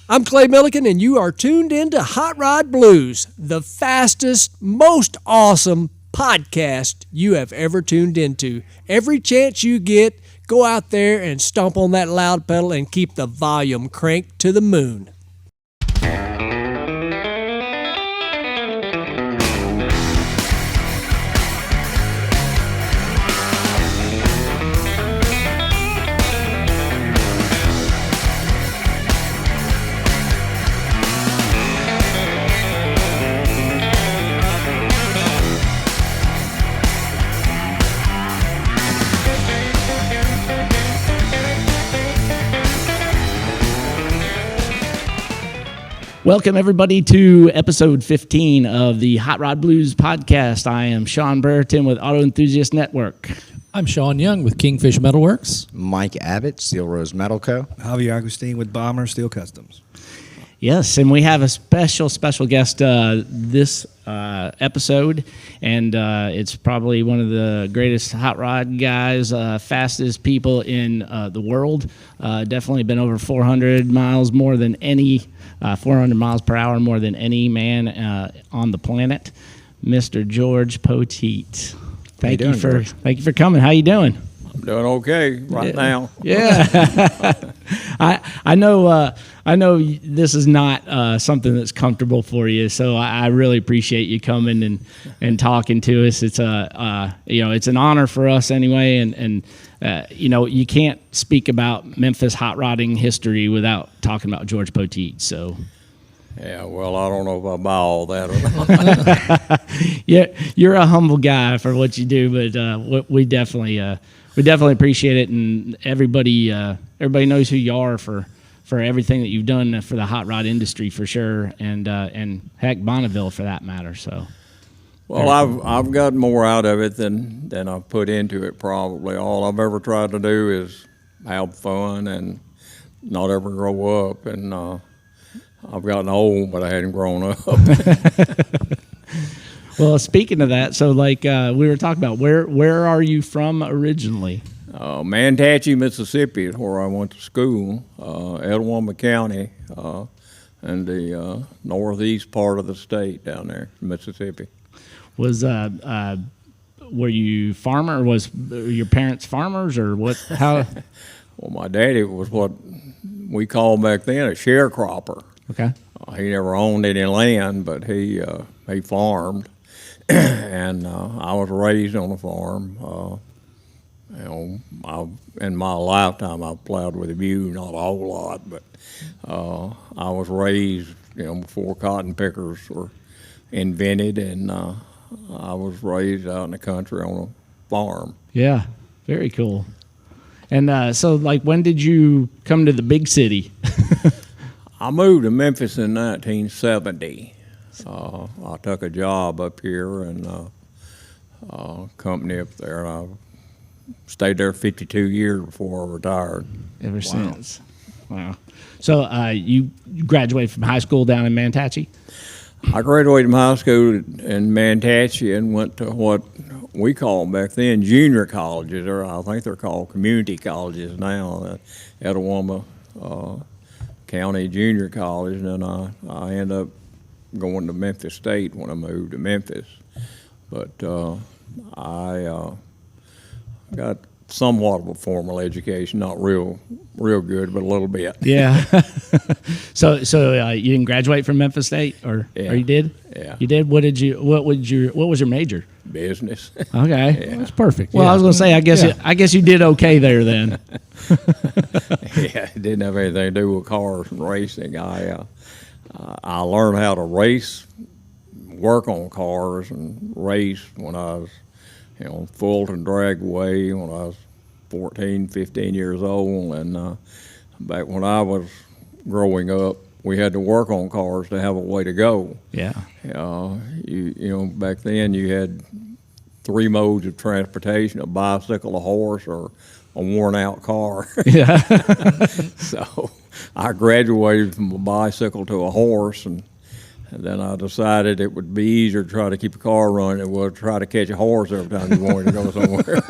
I'm Clay Milliken, and you are tuned into Hot Rod Blues, the fastest, most awesome podcast you have ever tuned into. Every chance you get, go out there and stomp on that loud pedal and keep the volume cranked to the moon. Welcome, everybody, to episode 15 of the Hot Rod Blues podcast. I am Sean Brereton with Auto Enthusiast Network. I'm Sean Young with Kingfish Metalworks. Mike Abbott, Steel Rose Metal Co. Javier Agustin with Bomber Steel Customs. Yes, and we have a special guest this episode, and it's probably one of the greatest hot rod guys, fastest people in the world. Definitely been over 400 miles more than any 400 miles per hour more than any man on the planet, Mr. George Poteet. Thank you for coming. How you doing? I'm doing okay now. Yeah, I know this is not something that's comfortable for you, so I really appreciate you coming and talking to us. It's it's an honor for us anyway, and you can't speak about Memphis hot rodding history without talking about George Poteet. So. Yeah, well, I don't know if I buy all that or not. Yeah, you're a humble guy for what you do, but we definitely appreciate it, and everybody knows who you are for everything that you've done for the hot rod industry for sure, and heck, Bonneville for that matter. So, well, I've got more out of it than I've put into it. Probably all I've ever tried to do is have fun and not ever grow up, and I've gotten old, but I hadn't grown up. Well, speaking of that, so like we were talking about, where are you from originally? Mantachie, Mississippi is where I went to school, Etowah County, and the northeast part of the state down there, Mississippi. Was were you farmer, or was your parents farmers, or what? How? Well, my daddy was what we called back then a sharecropper. Okay. He never owned any land, but he farmed, and I was raised on a farm. In my lifetime, I plowed with a mule, not a whole lot, but I was raised, before cotton pickers were invented, and I was raised out in the country on a farm. Yeah, very cool. And so, like, when did you come to the big city? I moved to Memphis in 1970. I took a job up here and a company up there, and I stayed there 52 years before I retired. Ever since. Wow. So you graduated from high school down in Mantachie? I graduated from high school in Mantachie and went to what we called back then junior colleges, or I think they're called community colleges now, Etowah County Junior College, and then I ended up going to Memphis State when I moved to Memphis. But I got somewhat of a formal education, not real good, but a little bit. Yeah. So you didn't graduate from Memphis State, or you did? Yeah. You did. What was your major? Business. Okay, Well, that's perfect. Well, I was going to say, I guess you did okay there then. Yeah, it didn't have anything to do with cars and racing. I learned how to race, work on cars, and race when I was, Fulton Dragway when I was 14, 15 years old, and back when I was growing up, we had to work on cars to have a way to go. Yeah. Back then you had three modes of transportation: a bicycle, a horse, or a worn-out car. Yeah. So I graduated from a bicycle to a horse, and then I decided it would be easier to try to keep a car running than it would try to catch a horse every time you wanted to go somewhere.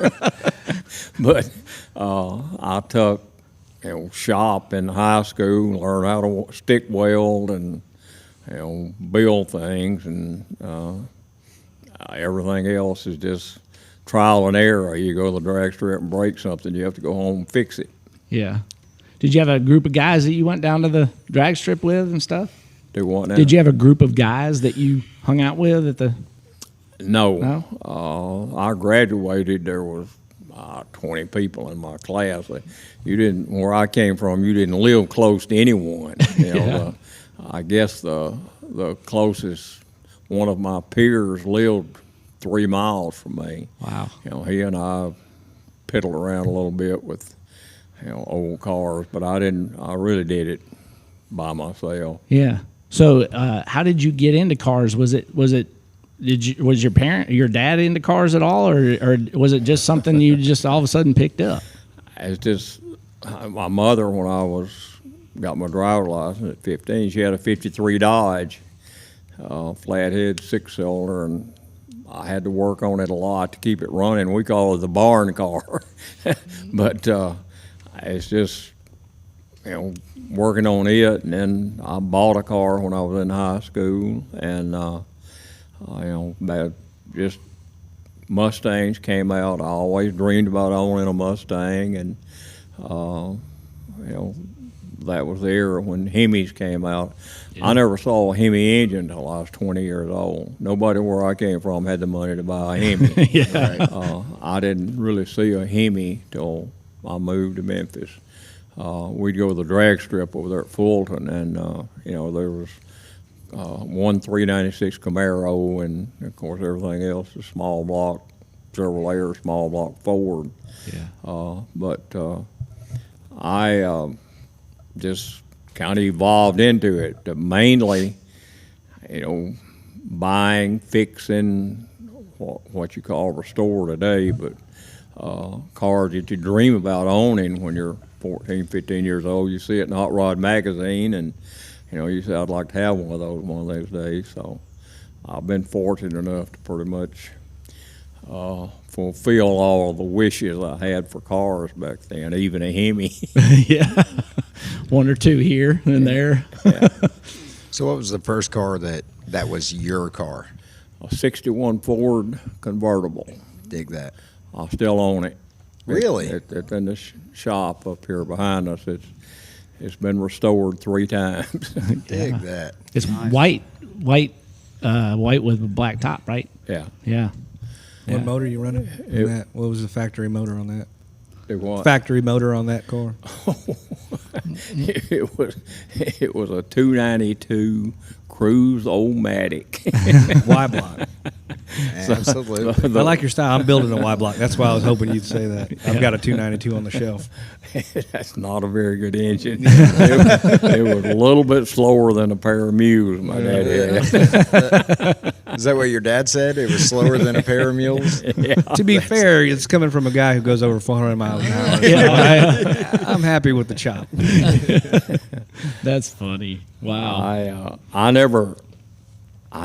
But I took shop in high school, learn how to stick weld and build things, and everything else is just trial and error. You go to the drag strip and break something, you have to go home and fix it. Yeah. Did you have a group of guys that you went down to the drag strip with and stuff? Do what now? Did you have a group of guys that you hung out with at the? No. I graduated. There was 20 people in my class. You didn't. Where I came from, you didn't live close to anyone. I guess the closest one of my peers lived 3 miles from me. Wow. He and I piddled around a little bit with old cars, but I really did it by myself. Yeah. So, how did you get into cars? Was your dad into cars at all, or was it just something you just all of a sudden picked up? It's just my mother, when I got my driver's license at 15, she had a 53 Dodge, flathead 6-cylinder, and I had to work on it a lot to keep it running. We call it the barn car. But it's just, working on it, and then I bought a car when I was in high school, and just Mustangs came out. I always dreamed about owning a Mustang, and that was there when Hemis came out. Yeah. I never saw a Hemi engine until I was 20 years old. Nobody where I came from had the money to buy a Hemi. Yeah. Right? I didn't really see a Hemi till I moved to Memphis. We'd go to the drag strip over there at Fulton, and there was one 396 Camaro, and of course everything else is small block, Chevrolet, small block Ford. Yeah. But I just kind of evolved into it, mainly, buying, fixing, what you call restore today, but cars that you dream about owning when you're 14, 15 years old. You see it in Hot Rod magazine, and you say, I'd like to have one of those days. So I've been fortunate enough to pretty much fulfill all of the wishes I had for cars back then, even a Hemi. Yeah. One or two here and there. Yeah. So what was the first car that was your car? A 61 Ford Convertible. Dig that. I still own it. Really? It's in the shop up here behind us. It's been restored 3 times. Dig that. It's white with a black top, right? Yeah. Yeah. What motor you running? What was the factory motor on that? What? Factory motor on that car? It was a 292 Cruise-O-Matic. Y block. Absolutely. I like your style. I'm building a Y block. That's why I was hoping you'd say that. I've got a 292 on the shelf. That's not a very good engine. It was a little bit slower than a pair of mules my dad had. Is that what your dad said? It was slower than a pair of mules? Yeah, To be fair, it's coming from a guy who goes over 400 miles an hour. Yeah. I'm happy with the chop. That's funny. Wow. I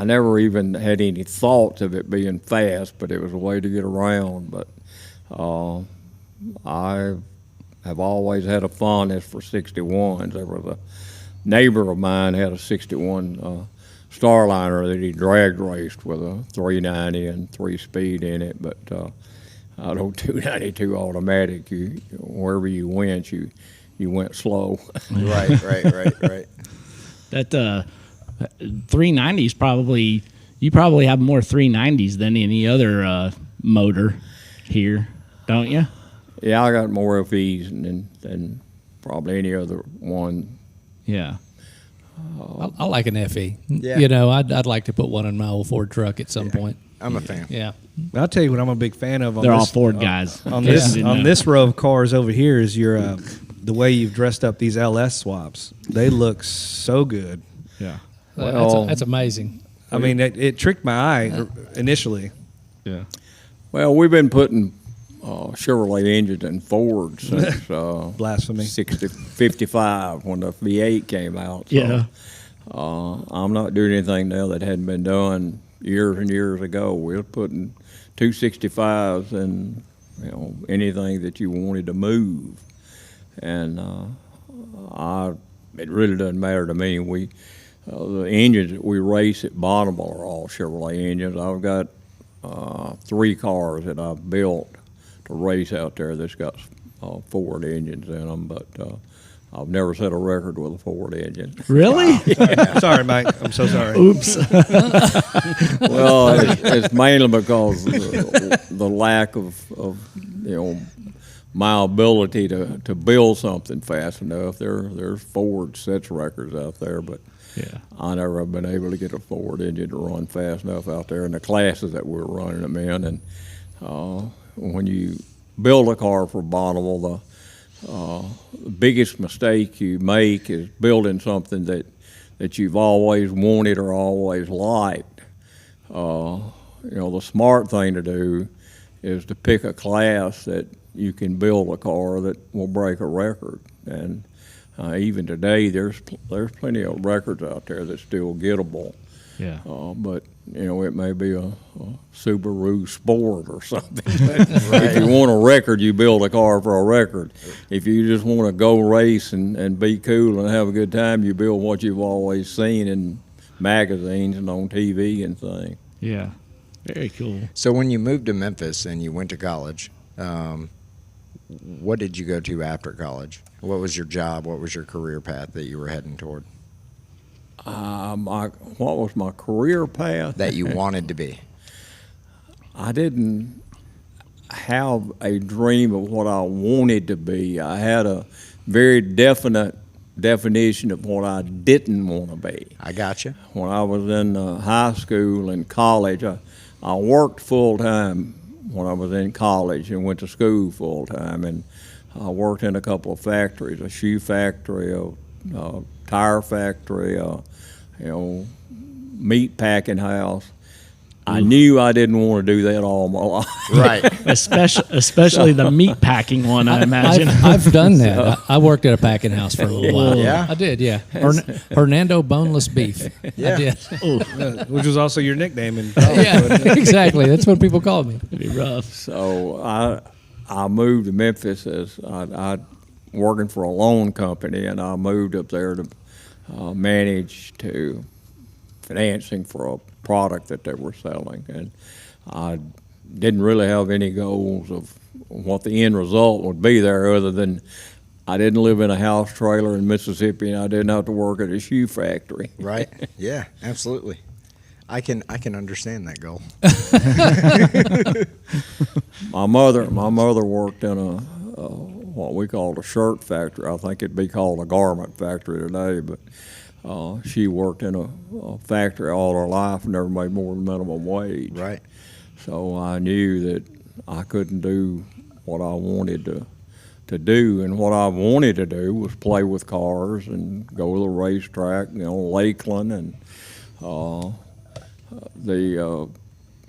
never even had any thoughts of it being fast, but it was a way to get around. But I have always had a fondness for 61s. There was a neighbor of mine had a 61 Starliner that he drag raced with a 390 and 3-speed in it. But I know 292 automatic, wherever you went, you went slow. Right. That 390s probably, you probably have more 390s than any other motor here, don't you? Yeah, I got more FEs than probably any other one. Yeah. I like an FE. Yeah. I'd like to put one in my old Ford truck at some point. I'm a fan. Yeah. I'll tell you what I'm a big fan of. They're all Ford guys. On Yeah. this row of cars over here is your the way you've dressed up these LS swaps. They look so good. Yeah. That's amazing. I mean, it tricked my eye initially. Yeah. Well, we've been putting Chevrolet engines in Ford since Blasphemy. 55 when the V8 came out. So, Yeah. I'm not doing anything now that hadn't been done years and years ago. We're putting 265s in anything that you wanted to move. and it really doesn't matter to me. The engines that we race at Bonneville are all Chevrolet engines. I've got 3 cars that I've built to race out there that's got Ford engines in them, but I've never set a record with a Ford engine. Really? Sorry, Mike. I'm so sorry. Oops. Well, it's mainly because the lack of my ability to build something fast enough. There's Ford sets records out there, but I never have been able to get a Ford engine to run fast enough out there in the classes that we're running them in. And when you build a car for Bonneville, the biggest mistake you make is building something that you've always wanted or always liked. The smart thing to do is to pick a class that you can build a car that will break a record. And even today, there's plenty of records out there that's still gettable. Yeah. But it may be a Subaru Sport or something. If you want a record, you build a car for a record. If you just want to go race and be cool and have a good time, you build what you've always seen in magazines and on TV and things. Yeah. Very cool. So when you moved to Memphis and you went to college, what did you go to after college? What was your job? What was your career path that you were heading toward? What was my career path? That you wanted to be? I didn't have a dream of what I wanted to be. I had a very definite definition of what I didn't want to be. I got you. When I was in high school and college, I worked full-time when I was in college and went to school full-time. And I worked in a couple of factories, a shoe factory, a tire factory, meat packing house. I knew I didn't want to do that all my life. Right. Especially the meat packing one, I imagine. I've done that. I worked at a packing house for a little while. Yeah? I did, yeah. Hernando Boneless Beef. Yeah. I did. Which was also your nickname in college. Yeah, exactly. That's what people called me. It'd be rough. So I moved to Memphis as I working for a loan company, and I moved up there to manage to financing for a product that they were selling. And I didn't really have any goals of what the end result would be there, other than I didn't live in a house trailer in Mississippi, and I didn't have to work at a shoe factory. Right. Yeah, absolutely. I can understand that goal. My mother worked in a what we called a shirt factory. I think it'd be called a garment factory today, but she worked in a factory all her life and never made more than minimum wage. Right. So I knew that I couldn't do what I wanted to do, and what I wanted to do was play with cars and go to the racetrack, Lakeland, and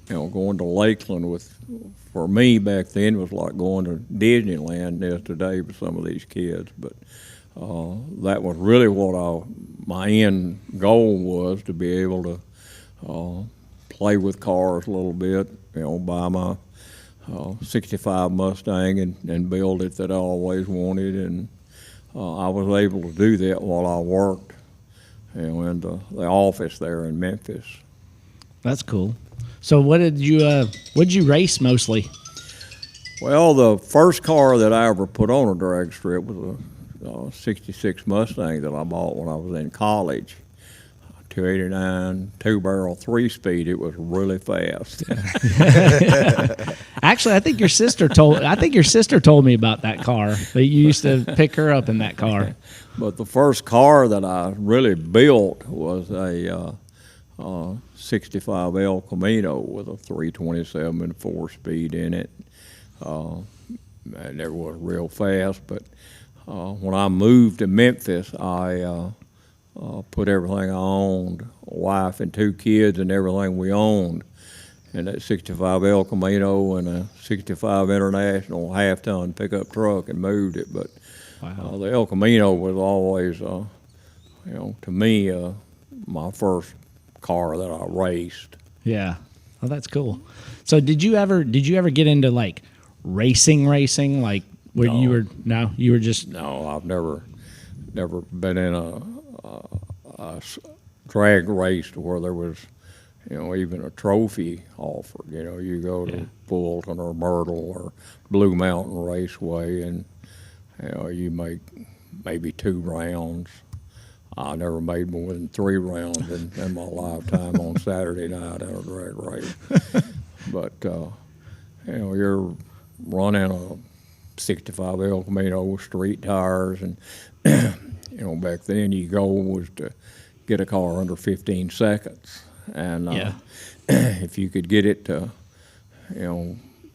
going to Lakeland for me back then was like going to Disneyland is today for some of these kids. But that was really what my end goal was, to be able to play with cars a little bit, buy my 65 Mustang and build it that I always wanted. And I was able to do that while I worked in the office there in Memphis. That's cool. So what did you race mostly? Well, the first car that I ever put on a drag strip was a 66 Mustang that I bought when I was in college. 289, 2-barrel, 3-speed. It was really fast. Actually, I think your sister told me about that car. That you used to pick her up in that car. But the first car that I really built was a 65 El Camino with a 327 and 4-speed in it. And it was real fast. But when I moved to Memphis, I put everything I owned, a wife and 2 kids and everything we owned, in that 65 El Camino and a 65 International half-ton pickup truck, and moved it. But the El Camino was always, to me, my first car that I raced. Yeah. Oh, that's cool. So did you ever get into like racing, like Where No. you were just No, I've never been in a drag race to where there was, even a trophy offered. You go to Fulton or Myrtle or Blue Mountain Raceway, and you make maybe 2 rounds. I never made more than 3 rounds in my lifetime on Saturday night at a drag race. But you're running a 65 El Camino street tires, and back then your goal was to get a car under 15 seconds, and if you could get it to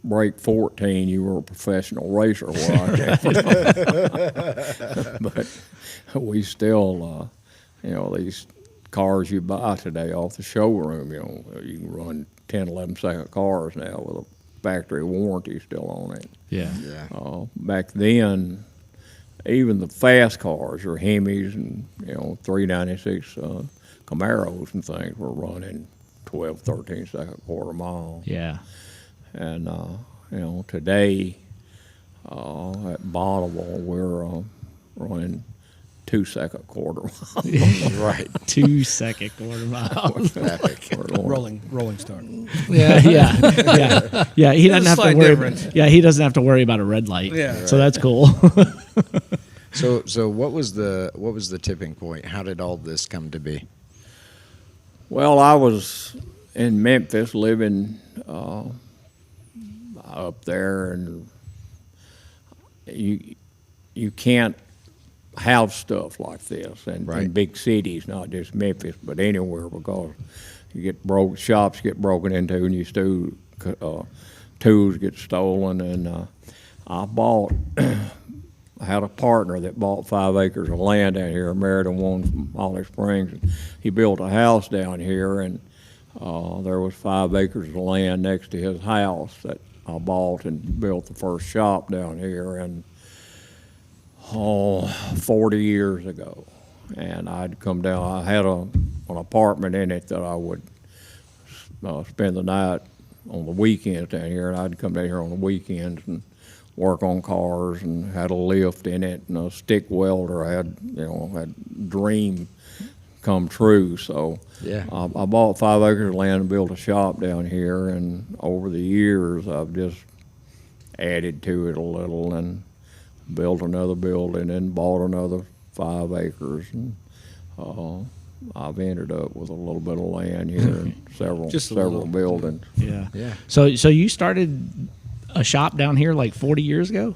break 14, you were a professional racer. But we still these cars you buy today off the showroom, you can run 10, 11 second cars now with a factory warranty still on it. yeah. Back then, even the fast cars, your Hemis and 396 Camaros and things were running 12, 13 second quarter mile. Yeah. And today at Bonneville we're running 2 second quarter miles. Right. 2 second quarter miles. Rolling start. Yeah. He doesn't have to Slight worry. difference. Yeah, he doesn't have to worry about a red light. Yeah. So that's cool. So what was the tipping point? How did all this come to be? Well, I was in Memphis living up there, and you can't have stuff like this in big cities, not just Memphis, but anywhere, because you get shops get broken into, and tools get stolen. And I had a partner that bought 5 acres of land down here, married one from Holly Springs. And he built a house down here, and there was 5 acres of land next to his house that I bought and built the first shop down here, and 40 years ago. And I'd come down. I had an apartment in it that I would spend the night on the weekends down here, and I'd come down here on the weekends and work on cars, and had a lift in it and a stick welder. I had dream come true. So I bought 5 acres of land and built a shop down here, and over the years I've just added to it a little and built another building and bought another 5 acres, and I've ended up with a little bit of land here and several buildings. Yeah. So you started a shop down here like 40 years ago?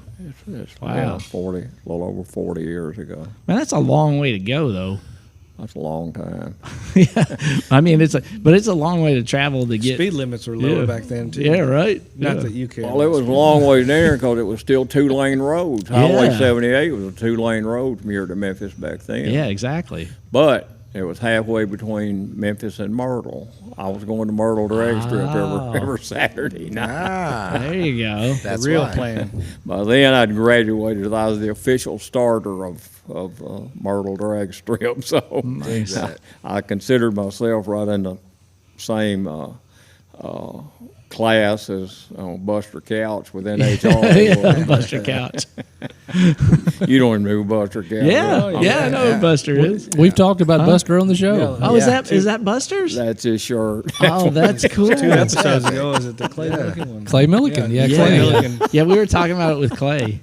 Wow. Yeah, a little over 40 years ago. Man, that's a long way to go, though. That's a long time. Yeah, I mean it's a long way to travel to get. Speed limits were lower back then too. Yeah, right. Not that you care. Well, it was a long way there because it was still 2-lane roads. Highway 78 was a 2-lane road from here to Memphis back then. Yeah, exactly. But it was halfway between Memphis and Myrtle. I was going to Myrtle Drag Strip every Saturday night. There you go. That's the real why. plan. By then, I'd graduated. I was the official starter of Myrtle Drag Strip, so I considered myself right in the same class as Buster Couch within HR. Buster Couch. You don't even know who Buster Couch is. Yeah, I know who Buster is. We've talked about Buster on the show. Oh, is that Buster's? That's his shirt. Oh, that's cool. 2 episodes ago, is it the Clay Millican one? Clay Millican, yeah. Clay Clay. Millican. Yeah, we were talking about it with Clay.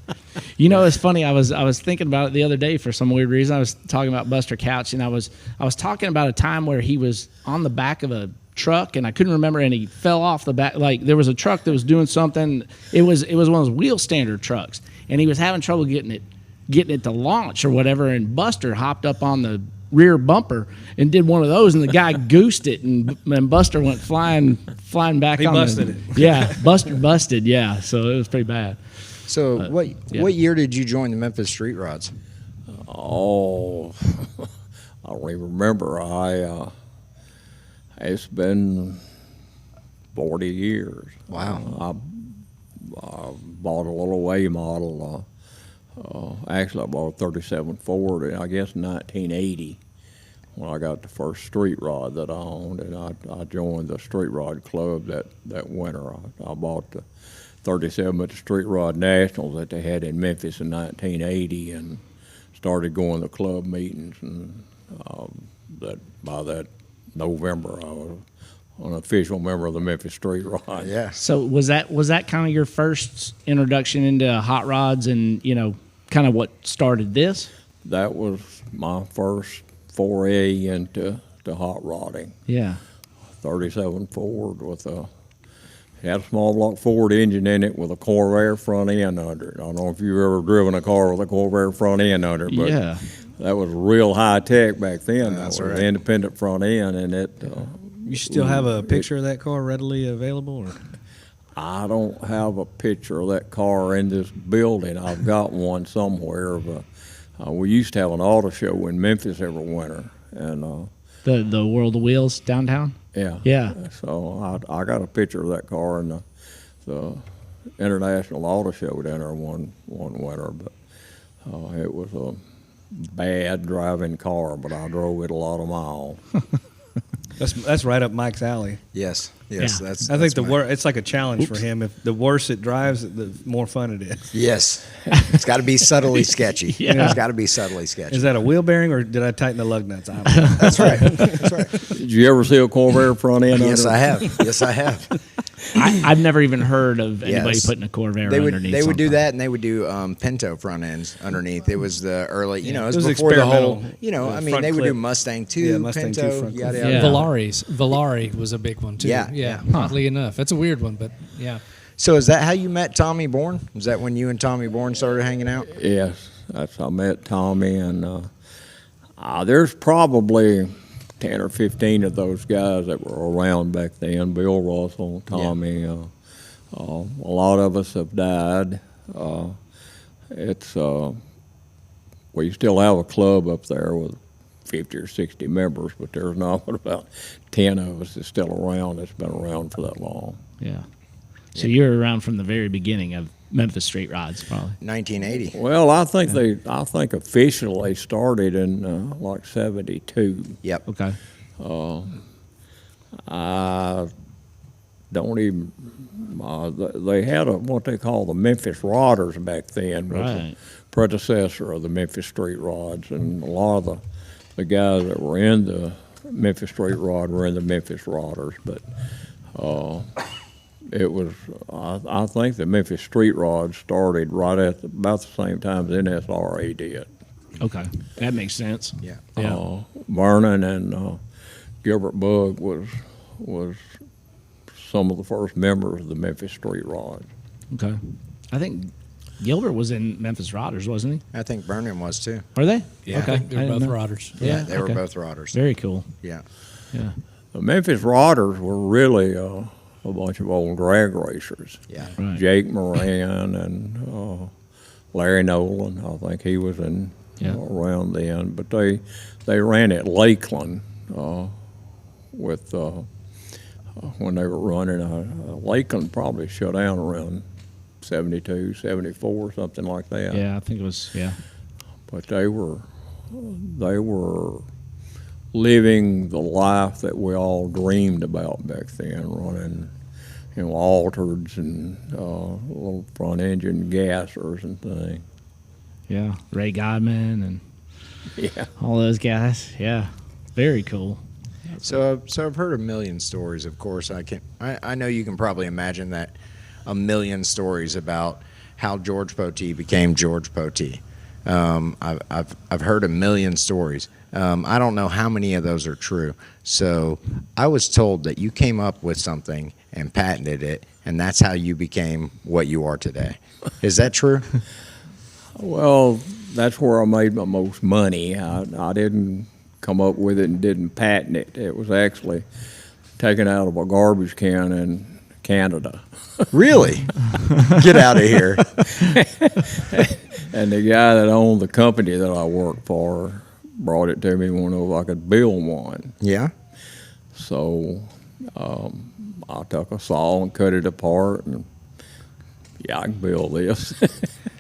It's funny. I was thinking about it the other day for some weird reason. I was talking about Buster Couch, and I was talking about a time where he was on the back of a truck, and I couldn't remember, and he fell off the back. Like there was a truck that was doing something. It was one of those wheel standard trucks, and he was having trouble getting it to launch or whatever. And Buster hopped up on the rear bumper and did one of those, and the guy goosed it, and Buster went flying back. He on busted it. it. Yeah, Buster busted. Yeah, so it was pretty bad. So what year did you join the Memphis Street Rods? Oh, I don't even remember. It's been 40 years. Wow. I bought a little A model. Actually, I bought a 37 Ford, I guess, in 1980 when I got the first street rod that I owned, and I joined the street rod club that winter. I bought the 37 at the Street Rod Nationals that they had in Memphis in 1980, and started going to club meetings. And that by that November, I was an official member of the Memphis Street Rod. Yeah. So was that kind of your first introduction into hot rods, and kind of what started this? That was my first foray into hot rodding. Yeah. 37 Ford with had a small block Ford engine in it with a Corvair front end under it. I don't know if you've ever driven a car with a Corvair front end under it, but Yeah. that was real high tech back then. That's That was right. an independent front end, and it. You still have a picture of that car readily available? Or? I don't have a picture of that car in this building. I've got one somewhere, but we used to have an auto show in Memphis every winter, and The World of Wheels downtown. yeah, Yeah. So I got a picture of that car in the International Auto Show down there one winter, but it was a bad driving car, but I drove it a lot of miles. That's right up Mike's alley. Yes. Yeah. That's. I think that's it's like a challenge for him. If the worse it drives, the more fun it is. Yes. It's got to be subtly sketchy. Yeah. It's got to be subtly sketchy. Is that a wheel bearing, or did I tighten the lug nuts? I don't know. That's right. That's right. Did you ever see a Corvair front end? Yes, under I it? have. Yes, I have. I've never even heard of anybody Yes. putting a Corvair They would underneath. they would do something. that, and they would do Pinto front ends underneath. It was the early, it was It was before the whole, experimental, I mean, front they would do clip. Mustang 2, Yeah, Mustang 2 Pinto, front clip. yada Yeah. yada. Volare was a big one too. Yeah. Yeah. Huh. Oddly enough, that's a weird one, but yeah. So is that how you met Tommy Bourne? Was that when you and Tommy Bourne started hanging out? Yes, that's how I met Tommy, and there's probably 10 or 15 of those guys that were around back then. Bill Russell, Tommy, a lot of us have died. We still have a club up there with 50 or 60 members, but there's not but about 10 of us that's still around that's been around for that long. Yeah. So you're around from the very beginning of Memphis Street Rods, probably. 1980. Well, I think officially started in like 72. Yep. Okay. I don't even. They had what they call the Memphis Rodders back then, was Right. the predecessor of the Memphis Street Rods, and a lot of the guys that were in the Memphis Street Rod were in the Memphis Rodders. But it was, I think the Memphis Street Rod started right at about the same time as NSRA did. Okay. That makes sense. Yeah. Yeah. Vernon and Gilbert Bugg was some of the first members of the Memphis Street Rod. Okay. I think Gilbert was in Memphis Rodders, wasn't he? I think Vernon was too. Were they? Yeah. Okay. I think they're I didn't both know. rodders. Yeah. They were okay. both Rodders. Very cool. Yeah. Yeah. The Memphis Rodders were really a bunch of old drag racers. Yeah. Right. Jake Moran and Larry Nolan, I think he was in Yeah. around then. But they ran at Lakeland with when they were running. Lakeland probably shut down around 72, 74, something like that. Yeah, I think it was, yeah. But they were living the life that we all dreamed about back then, running, altereds and little front engine gassers and things. Yeah. Ray Godman and Yeah. all those guys. Yeah. Very cool. So I've heard a million stories. Of course, I know you can probably imagine that a million stories about how George Poteet became George Poteet. I've heard a million stories. I don't know how many of those are true. So I was told that you came up with something and patented it, and that's how you became what you are today. Is that true? Well, that's where I made my most money. I didn't come up with it and didn't patent it. It was actually taken out of a garbage can in Canada. Really? Get out of here. And the guy that owned the company that I worked for brought it to me and wanted to know if I could build one. Yeah. So I took a saw and cut it apart, and I can build this.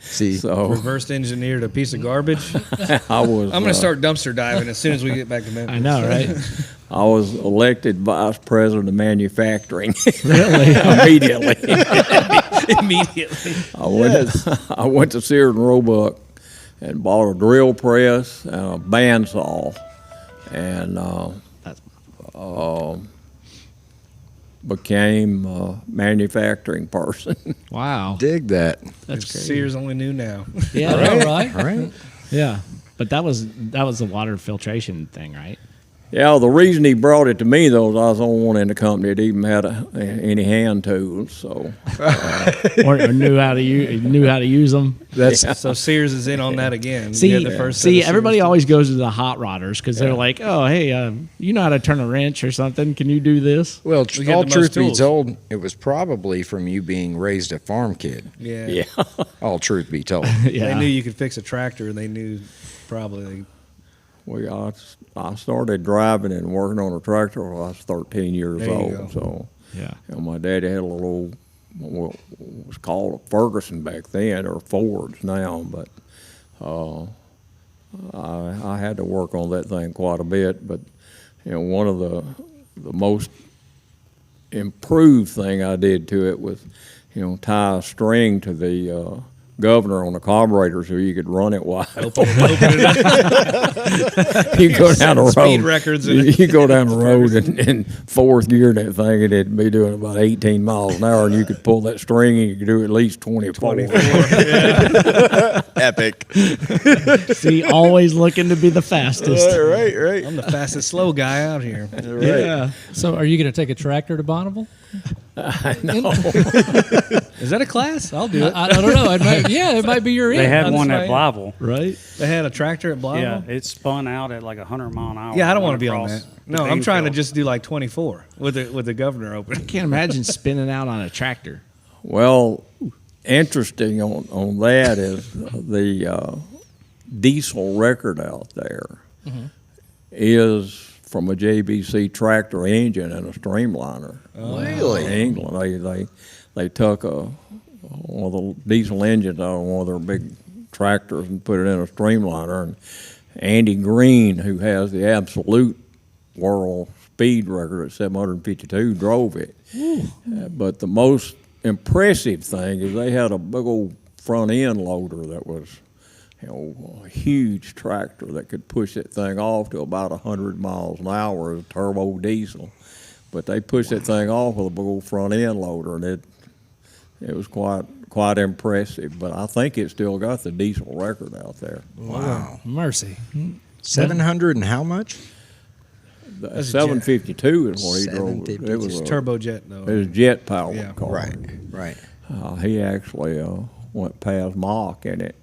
See, So Reversed engineered a piece of garbage. I was. I'm going to start dumpster diving as soon as we get back to Memphis. I know, right? I was elected vice president of manufacturing Really? immediately. Immediately. I went to Sears and Roebuck and bought a drill press and a bandsaw, and became a manufacturing person. Wow. Dig that. That's crazy. Sears only knew now. Yeah. Right. Yeah. But that was the water filtration thing, right? Yeah, the reason he brought it to me, though, is I was the only one in the company that even had any hand tools. So, or knew how to use them. So Sears is in on that again. See, You had the first set of everybody Sears always goes to the hot rodders because they're like, "Oh, hey, you know how to turn a wrench or something? Can you do this?" Well, We get all the most truth be tools. told, it was probably from you being raised a farm kid. Yeah. All truth be told. Yeah. They knew you could fix a tractor. They knew probably. I started driving and working on a tractor when I was 13 years There you old. go. So, Yeah. my daddy had a little, well, it was called a Ferguson back then, or Fords now, but I had to work on that thing quite a bit. But one of the most improved thing I did to it was, tie a string to the governor on the carburetor so you could run it wide. You go down the road. Speed records in it. You go down the road in fourth gear and that thing, and it'd be doing about 18 miles an hour, and you could pull that string and you could do at least 24. Epic. See, always looking to be the fastest. Right. I'm the fastest slow guy out here. Yeah. So, are you going to take a tractor to Bonneville? Is that a class? I'll do it. I don't know. It might be your They end. had I'm one just at saying. Blyville. Right. They had a tractor at Blyville? Yeah, it spun out at like 100 mile an hour. Yeah, I don't want to went be on across that. the No, I'm trying to Beanfield. just do like 24 with the governor open. Can't imagine spinning out on a tractor. Well, interesting on that is the diesel record out there is from a JBC tractor engine and a streamliner. Really? In England, they took one of the diesel engines out of one of their big tractors and put it in a streamliner. And Andy Green, who has the absolute world speed record at 752, drove it. But the most impressive thing is they had a big old front end loader that was, a huge tractor that could push that thing off to about 100 miles an hour as a turbo diesel. But they pushed that thing off with a big old front end loader, and it was quite impressive. But I think it still got the diesel record out there. Wow. Mercy. 700 and how much? The That's a 752 is what he drove. 752. It was It's a turbojet, though. It was a jet powered Yeah. car. Right. He actually went past Mach in it.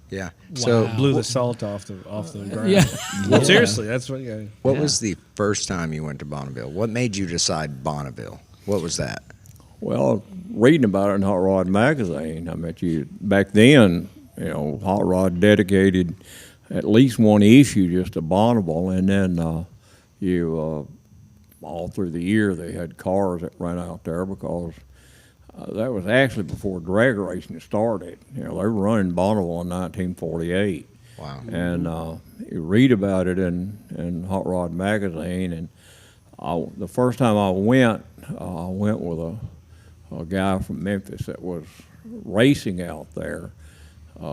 Yeah. So Wow. Blew the salt off the ground. Yeah. Well, seriously, that's what. Yeah. what was the first time you went to Bonneville? What made you decide Bonneville? What was that? Well, reading about it in Hot Rod magazine, back then, Hot Rod dedicated at least one issue just to Bonneville, and then all through the year they had cars that ran out there because that was actually before drag racing started. They were running Bonneville in 1948. Wow. And you read about it in Hot Rod magazine, and the first time I went with a guy from Memphis that was racing out there. He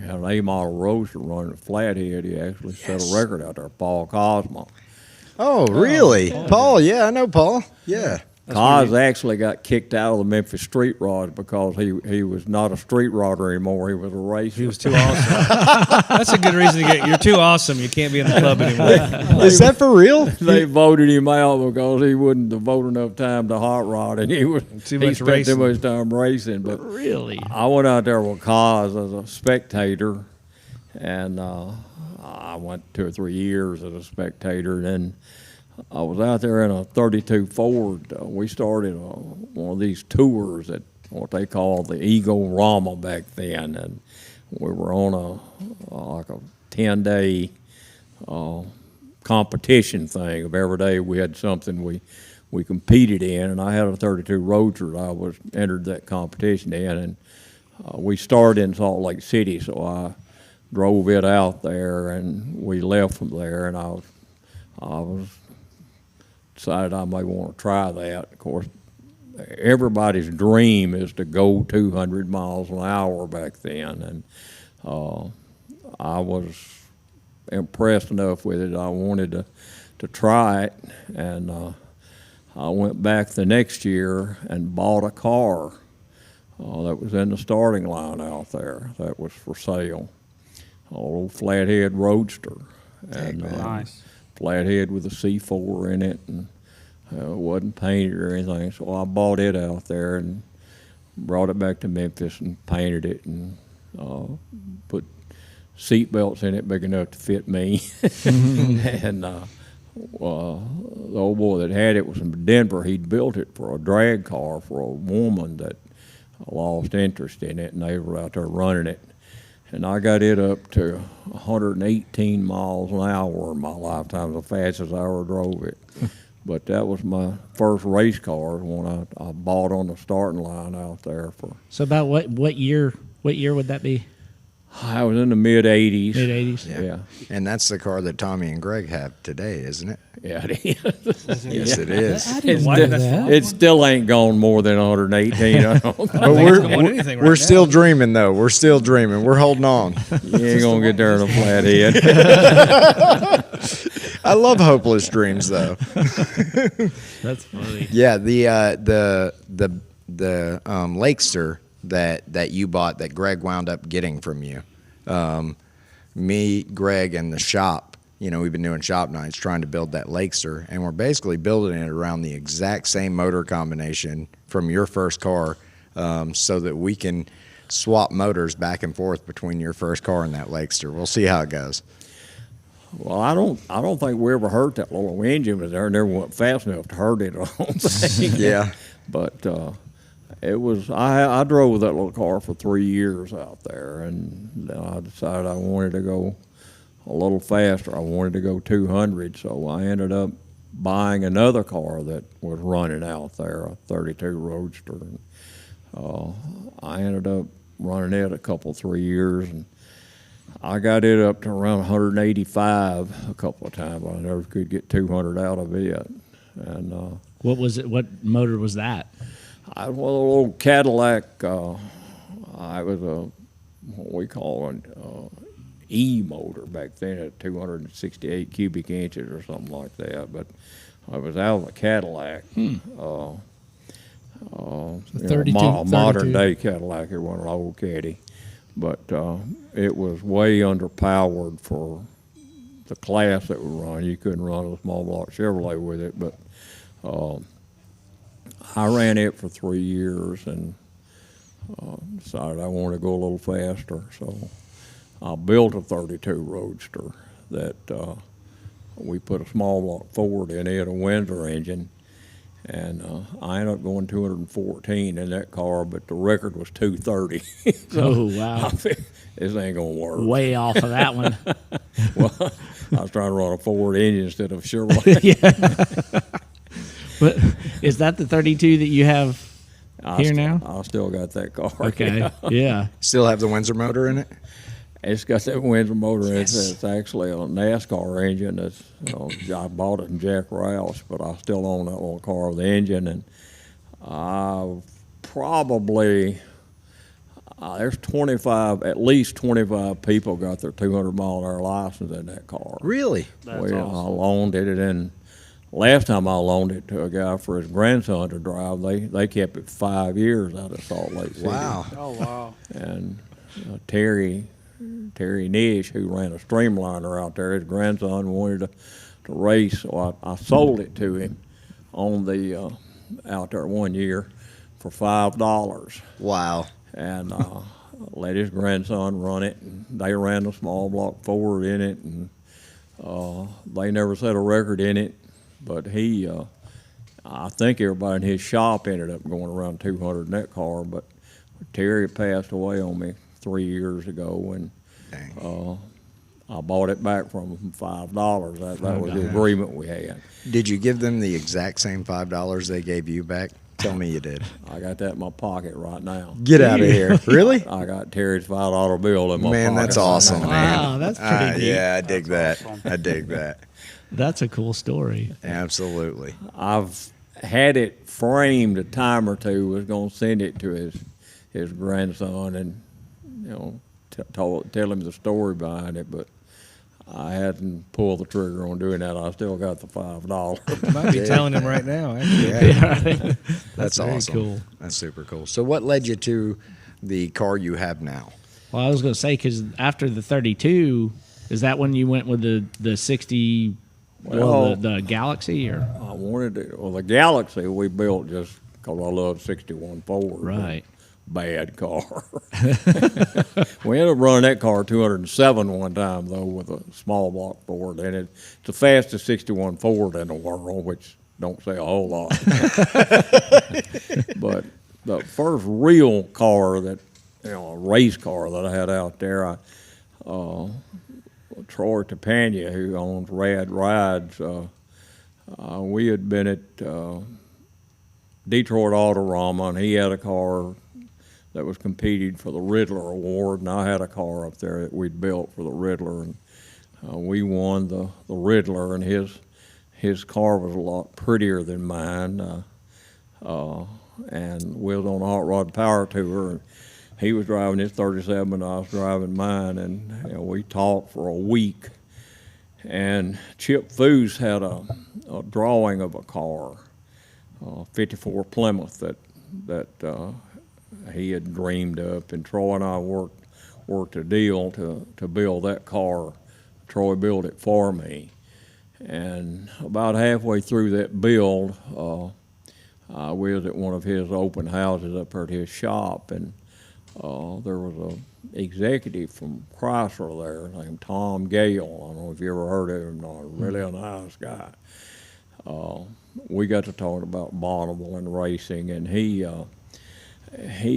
had an A-model roadster running a flathead. He actually set a record out there, Paul Cosmo. Oh, really? Paul, yeah, I know Paul. Yeah. Cos actually got kicked out of the Memphis street rod because he was not a street rodder anymore. He was a racer. He was too awesome. That's a good reason to get. You're too awesome. You can't be in the club anymore. Is that for real? They voted him out because he wouldn't devote enough time to hot rod, and he much spent racing. too much time racing. But Really? I went out there with Cos as a spectator, and I went 2 or 3 years as a spectator. And then I was out there in a 32 Ford. We started one of these tours at what they called the Ego Rama back then, and we were on like a 10-day competition thing. Of every day we had something we competed in, and I had a 32 Roadster I was entered that competition in, and we started in Salt Lake City, so I drove it out there, and we left from there, and I was decided I may want to try that. Of course, everybody's dream is to go 200 miles an hour back then, and I was impressed enough with it. I wanted to try it, and I went back the next year and bought a car that was in the starting line out there that was for sale, a old flathead roadster, and Nice. flathead with a C4 in it, and it wasn't painted or anything. So I bought it out there and brought it back to Memphis and painted it and put seat belts in it big enough to fit me. And the old boy that had it was from Denver. He'd built it for a drag car for a woman that lost interest in it, and they were out there running it. And I got it up to 118 miles an hour in my lifetime, the fastest I ever drove it. But that was my first race car when I bought on the starting line out there for. So about what year? What year would that be? I was in the mid '80s. Mid '80s. Yeah. And that's the car that Tommy and Greg have today, isn't it? Yeah, it is. Yes, it is. I didn't know that. It still ain't gone more than 118. I don't think. But we're still dreaming, though. We're still dreaming. We're holding on. You ain't gonna get there in a flathead. I love hopeless dreams, though. That's funny. Yeah, the Lakester that you bought that Greg wound up getting from you. Me, Greg, and the shop, we've been doing shop nights trying to build that Lakester, and we're basically building it around the exact same motor combination from your first car, so that we can swap motors back and forth between your first car and that Lakester. We'll see how it goes. Well, I don't think we ever hurt that little engine was there. Never went fast enough to hurt it. I don't think. Yeah. But it was. I drove that little car for 3 years out there, and then I decided I wanted to go a little faster. I wanted to go 200, so I ended up buying another car that was running out there, a 32 Roadster. And, I ended up running it a couple, 3 years, and I got it up to around 185 a couple of times. I never could get 200 out of it. And What was it? What motor was that? I was a little Cadillac. I was what we call an E motor back then at 268 cubic inches or something like that. But I was out of a Cadillac. 32, modern day Cadillac. It wasn't an old Caddy. But it was way underpowered for the class that we run. You couldn't run a small block Chevrolet with it, but I ran it for 3 years and decided I wanted to go a little faster. So I built a 32 Roadster that we put a small block Ford in it, a Windsor engine. And I ended up going 214 in that car, but the record was 230. So Oh, wow. this ain't gonna work. Way off of that one. Well, I was trying to run a Ford engine instead of a Chevrolet. But is that the 32 that you have here now? I still got that car. Okay. Yeah. Still have the Windsor motor in it? It's got that Windsor motor in it. It's actually a NASCAR engine. That's I bought it from Jack Rouse, but I still own that little car with the engine. And probably there's at least 25 people got their 200-mile-an-hour license in that car. Really? I loaned it, and last time I loaned it to a guy for his grandson to drive, they kept it 5 years out of Salt Lake City. Wow. Oh, wow. And Terry Nish, who ran a streamliner out there, his grandson wanted to race, so I sold it to him on the out there one year for $5. Wow. And let his grandson run it, and they ran a small block Ford in it, and they never set a record in it, but I think everybody in his shop ended up going around 200 in that car, but Terry passed away on me 3 years ago, and I bought it back from him for $5. That was the agreement we had. Did you give them the exact same $5 they gave you back? Tell me you did. I got that in my pocket right now. Get out of here. Really? I got Terry's $5 bill in my pocket. Man, that's awesome, man. Wow, that's pretty neat. Yeah, I dig that. awesome. I dig that. That's a cool story. Absolutely. had it framed a time or two, was going to send it to his grandson and, tell him the story behind it, but I hadn't pulled the trigger on doing that. I still got the $5. You might be telling him right now. Actually. That's very awesome. cool. That's super cool. So what led you to the car you have now? Well, I was going to say, because after the 32, is that when you went with the 60, the Galaxy? Or I wanted to, the Galaxy we built just because I love 61 Ford. Right. Bad car. We ended up running that car 207 one time, though, with a small block Ford. And it's the fastest 61 Ford in the world, which don't say a whole lot. But the first real car that, a race car that I had out there, Troy Tapania, who owns Rad Rides, we had been at Detroit Autorama, and he had a car that was competing for the Riddler Award, and I had a car up there that we'd built for the Riddler, and we won the Riddler, and his car was a lot prettier than mine, and we was on a hot rod power tour, and he was driving his 37 and I was driving mine, and we talked for a week, and Chip Foose had a drawing of a car, 54 Plymouth that he had dreamed up, and Troy and I worked a deal to build that car. Troy built it for me, and about halfway through that build, we was at one of his open houses up at his shop, and there was a executive from Chrysler there named Tom Gale. I don't know if you ever heard of him. Really a nice guy. We got to talking about Bonneville and racing, and he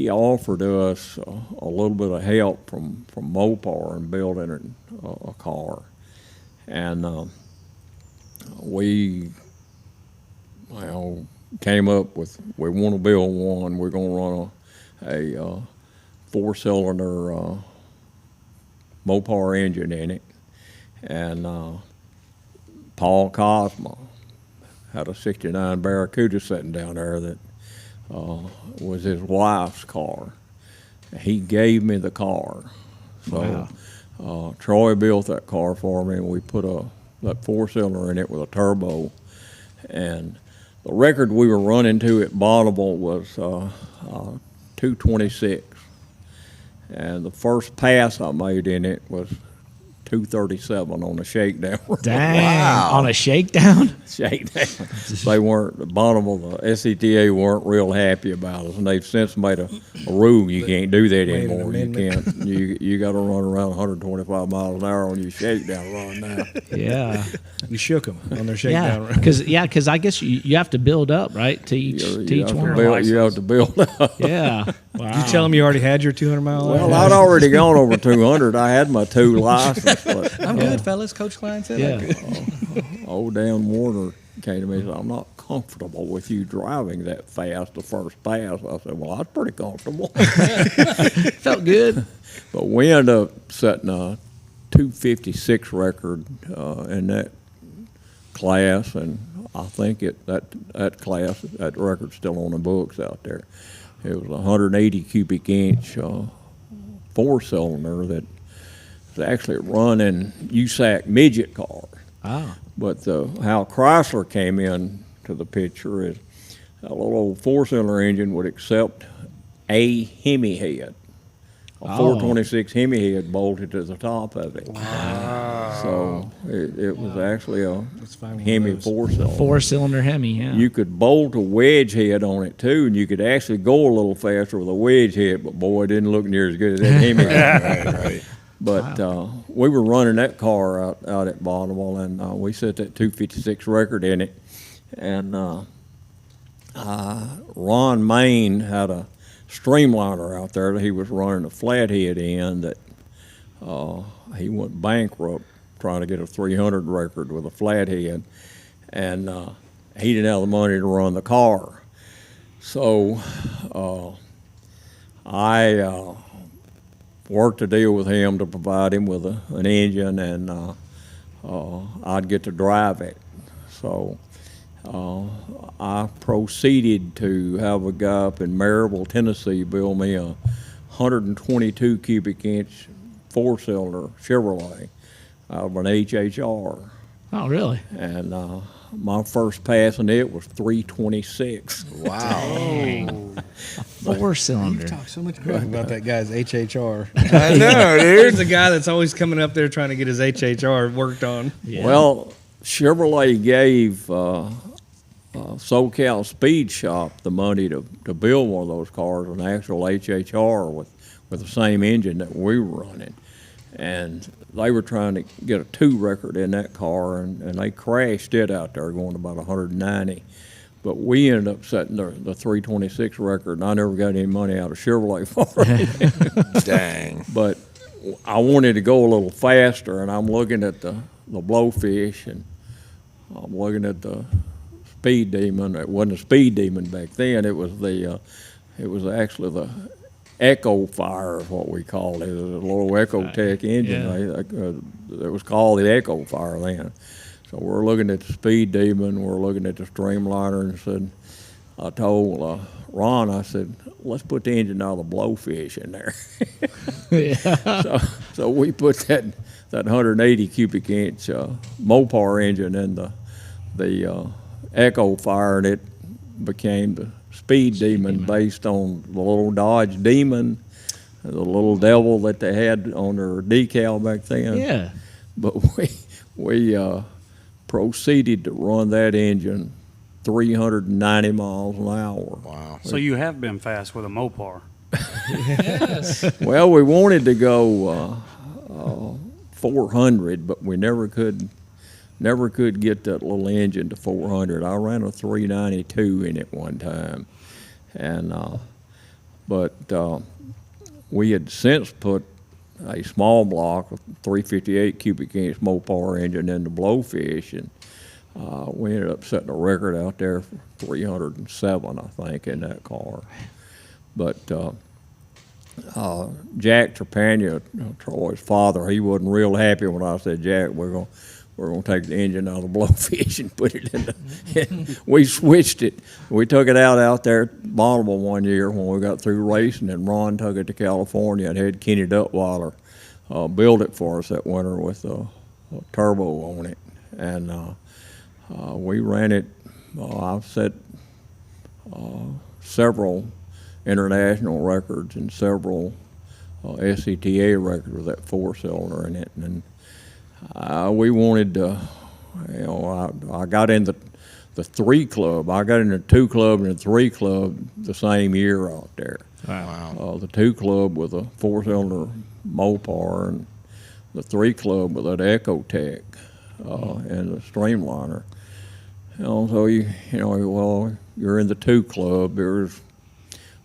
offered us a little bit of help from Mopar in building a car, and we came up with, we want to build one. We're going to run a 4-cylinder Mopar engine in it, and Paul Cosma had a 69 Barracuda sitting down there that was his wife's car. He gave me the car. So Troy built that car for me, and we put that 4-cylinder in it with a turbo. And the record we were running to at Bonneville was 226. And the first pass I made in it was 237 on a shakedown. dang, Wow. on a shakedown? Shakedown. They weren't, Bonneville, the SCTA weren't real happy about us, and they've since made a rule you can't do that Made an anymore. You amendment. can't. You got to run around 125 miles an hour on your shakedown run now. Yeah. You shook them on their Yeah, shakedown run. because I guess you have to build up, right, to each one. You have to build up. Yeah. Wow. Did you tell them you already had your 200-mile? Well, I'd already gone over 200. I had my 2 license, but I'm good, fellas. Coach Klein said Yeah. old Dan Warner came to me and said, "I'm not comfortable with you driving that fast the first pass." I said, "Well, I was pretty comfortable." Felt good. But we ended up setting a 256 record in that class, and I think that class, that record's still on the books out there. It was a 180 cubic inch 4-cylinder that was actually running USAC midget cars. Ah. But how Chrysler came in to the picture is a little old 4-cylinder engine would accept a Hemi head. A 426 Hemi head bolted to the top of it. Wow. So it was actually a Hemi 4-cylinder. 4-cylinder Hemi, yeah. You could bolt a wedge head on it too, and you could actually go a little faster with a wedge head, but boy, it didn't look near as good as that Hemi head. Right. But we were running that car out at Bonneville, and we set that 256 record in it. And Ron Main had a streamliner out there that he was running a flathead in that he went bankrupt trying to get a 300 record with a flathead, and he didn't have the money to run the car. So I worked a deal with him to provide him with an engine, and I'd get to drive it. So I proceeded to have a guy up in Maryville, Tennessee, build me a 122 cubic inch four-cylinder Chevrolet out of an HHR. Oh, really? And my first pass in it was 326. Wow. Four-cylinder. Talk so much crap about that guy's HHR. I know, There's dude. a guy that's always coming up there trying to get his HHR worked on. Yeah. Well, Chevrolet gave SoCal Speed Shop the money to build one of those cars, an actual HHR with the same engine that we were running. And they were trying to get a 2 record in that car, and they crashed it out there going about 190. But we ended up setting the 326 record, and I never got any money out of Chevrolet for it. Dang. But I wanted to go a little faster, and I'm looking at the Blowfish, and I'm looking at the Speed Demon. It wasn't a Speed Demon back then. It was actually the Echo Fire is what we called it. It was a little Echo Tech engine. It was called the Echo Fire then. So we're looking at the Speed Demon, we're looking at the Streamliner, and I told Ron, I said, let's put the engine out of the Blowfish in there. So we put that 180 cubic inch Mopar engine in the Echo Fire, and it became the Speed Demon based on the little Dodge Demon, the little devil that they had on their decal back then. Yeah. But we proceeded to run that engine 390 miles an hour. Wow. So you have been fast with a Mopar. Well, we wanted to go 400, but we never could get that little engine to 400. I ran a 392 in it one time, and but we had since put a small block of 358 cubic inch Mopar engine in the Blowfish, and we ended up setting a record out there for 307, I think, in that car. But Jack Trepagna, Troy's father, he wasn't real happy when I said, Jack, we're gonna take the engine out of the Blowfish and put it in the. We switched it. We took it out there at Bonneville one year when we got through racing, and Ron took it to California and had Kenny Duttweiler build it for us that winter with a turbo on it, and we ran it. I've set several international records and several SCTA records with that 4-cylinder in it, and we wanted to, I got in the 3 club. I got in the 2 club and the 3 club the same year out there. Wow. The 2 club with a 4-cylinder Mopar, and the 3 club with that Echo Tech and the Streamliner. So you're in the 2 club. There's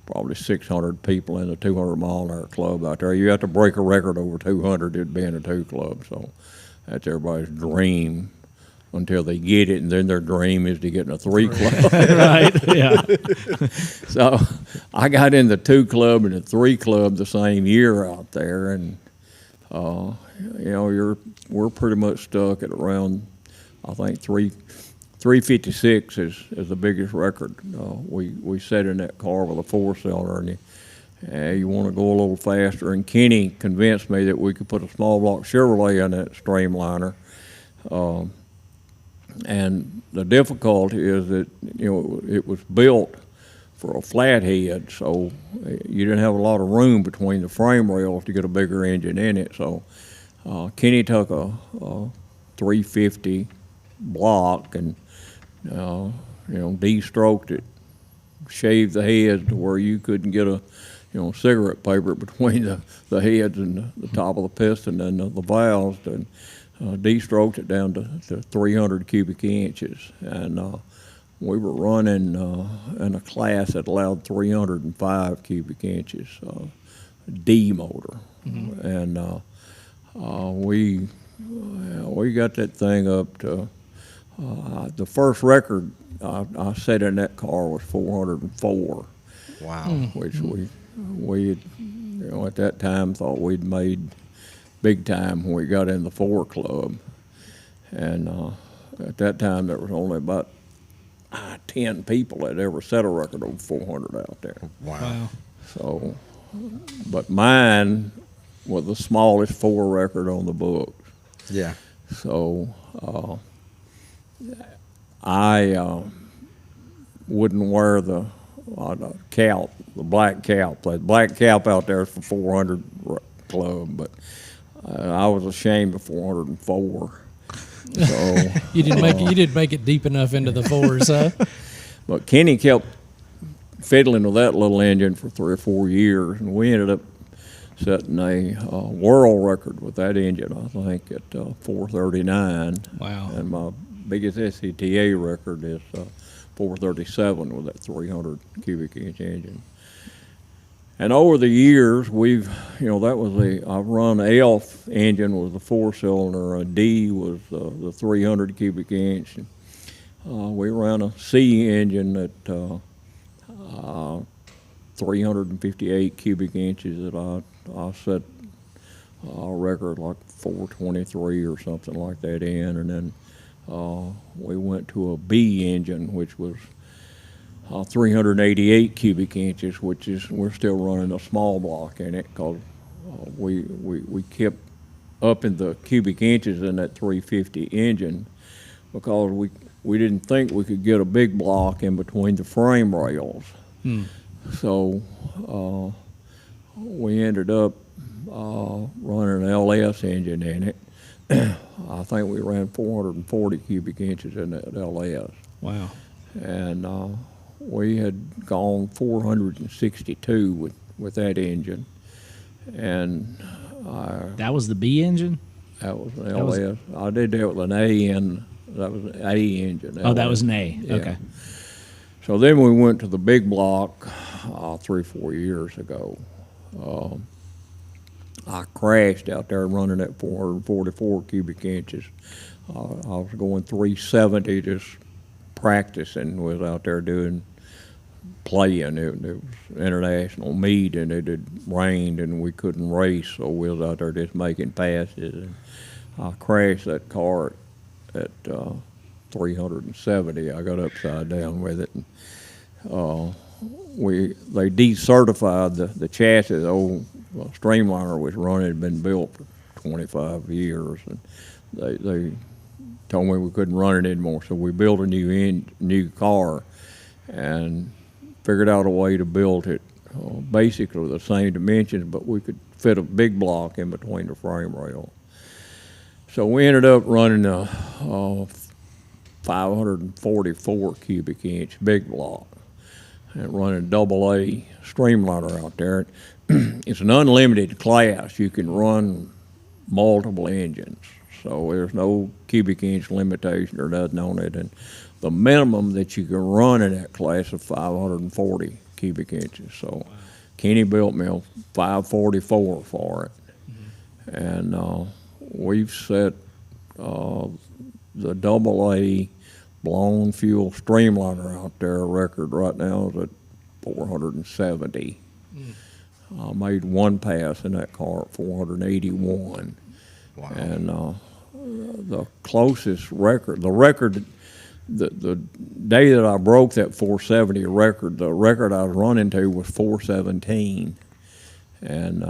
probably 600 people in the 200-mile-an-hour club out there. You have to break a record over 200 to be in a 2 club. So that's everybody's dream until they get it, and then their dream is to get in a 3 club. Right, yeah. So I got in the 2 club and the 3 club the same year out there, and we're pretty much stuck at around, I think 356 is the biggest record we set in that car with a 4-cylinder, and you want to go a little faster. And Kenny convinced me that we could put a small block Chevrolet in that Streamliner. And the difficulty is that it was built for a flathead, so you didn't have a lot of room between the frame rails to get a bigger engine in it. So Kenny took a 350 block and de-stroked it, shaved the heads to where you couldn't get a cigarette paper between the heads and the top of the piston and the valves, and de-stroked it down to 300 cubic inches. And we were running in a class that allowed 305 cubic inches D motor. Mm-hmm. And we got that thing up to the first record I set in that car was 404. Wow. Which we had, at that time thought we'd made big time when we got in the 4 club. And at that time there was only about 10 people that ever set a record over 400 out there. Wow. So, but mine was the smallest 4 record on the books. Yeah. So I wouldn't wear the cap, the black cap. The black cap out there is for 400 club, but I was ashamed of 404. So You didn't make it deep enough into the fours, huh? but Kenny kept fiddling with that little engine for 3 or 4 years, and we ended up setting a world record with that engine, I think, at 439. Wow. And my biggest SCTA record is 437 with that 300 cubic inch engine. And over the years, that was I've run F engine was the 4-cylinder, a D was the 300 cubic inch. And, we ran a C engine at 358 cubic inches that I set a record like 423 or something like that in. And then we went to a B engine, which was 388 cubic inches, which is, we're still running a small block in it because we kept up in the cubic inches in that 350 engine because we didn't think we could get a big block in between the frame rails. So we ended up running an LS engine in it. I think we ran 440 cubic inches in that LS. Wow. And we had gone 462 with that engine. And That was the B engine? that was an LS. I did that with an A and that was an A engine. Oh, that LS. was an A. Yeah. Okay. So then we went to the big block 3 or 4 years ago. I crashed out there running at 444 cubic inches. I was going 370 just practicing, was out there playing. It was international meet and it had rained and we couldn't race, so we was out there just making passes. And I crashed that car at 370. I got upside down with it. And, they decertified the chassis. The old streamliner was running, had been built for 25 years, and they told me we couldn't run it anymore. So we built a new car, and figured out a way to build it basically the same dimensions, but we could fit a big block in between the frame rail. So we ended up running a 544 cubic inch big block and running AA streamliner out there. It's an unlimited class. You can run multiple engines, so there's no cubic inch limitation or nothing on it. And the minimum that you can run in that class is 540 cubic inches. So Kenny built me a 544 for it. And we've set the AA blown fuel streamliner out there record right now is at 470. I made one pass in that car at 481. Wow. And the closest record, the day that I broke that 470 record, the record I was running to was 417. And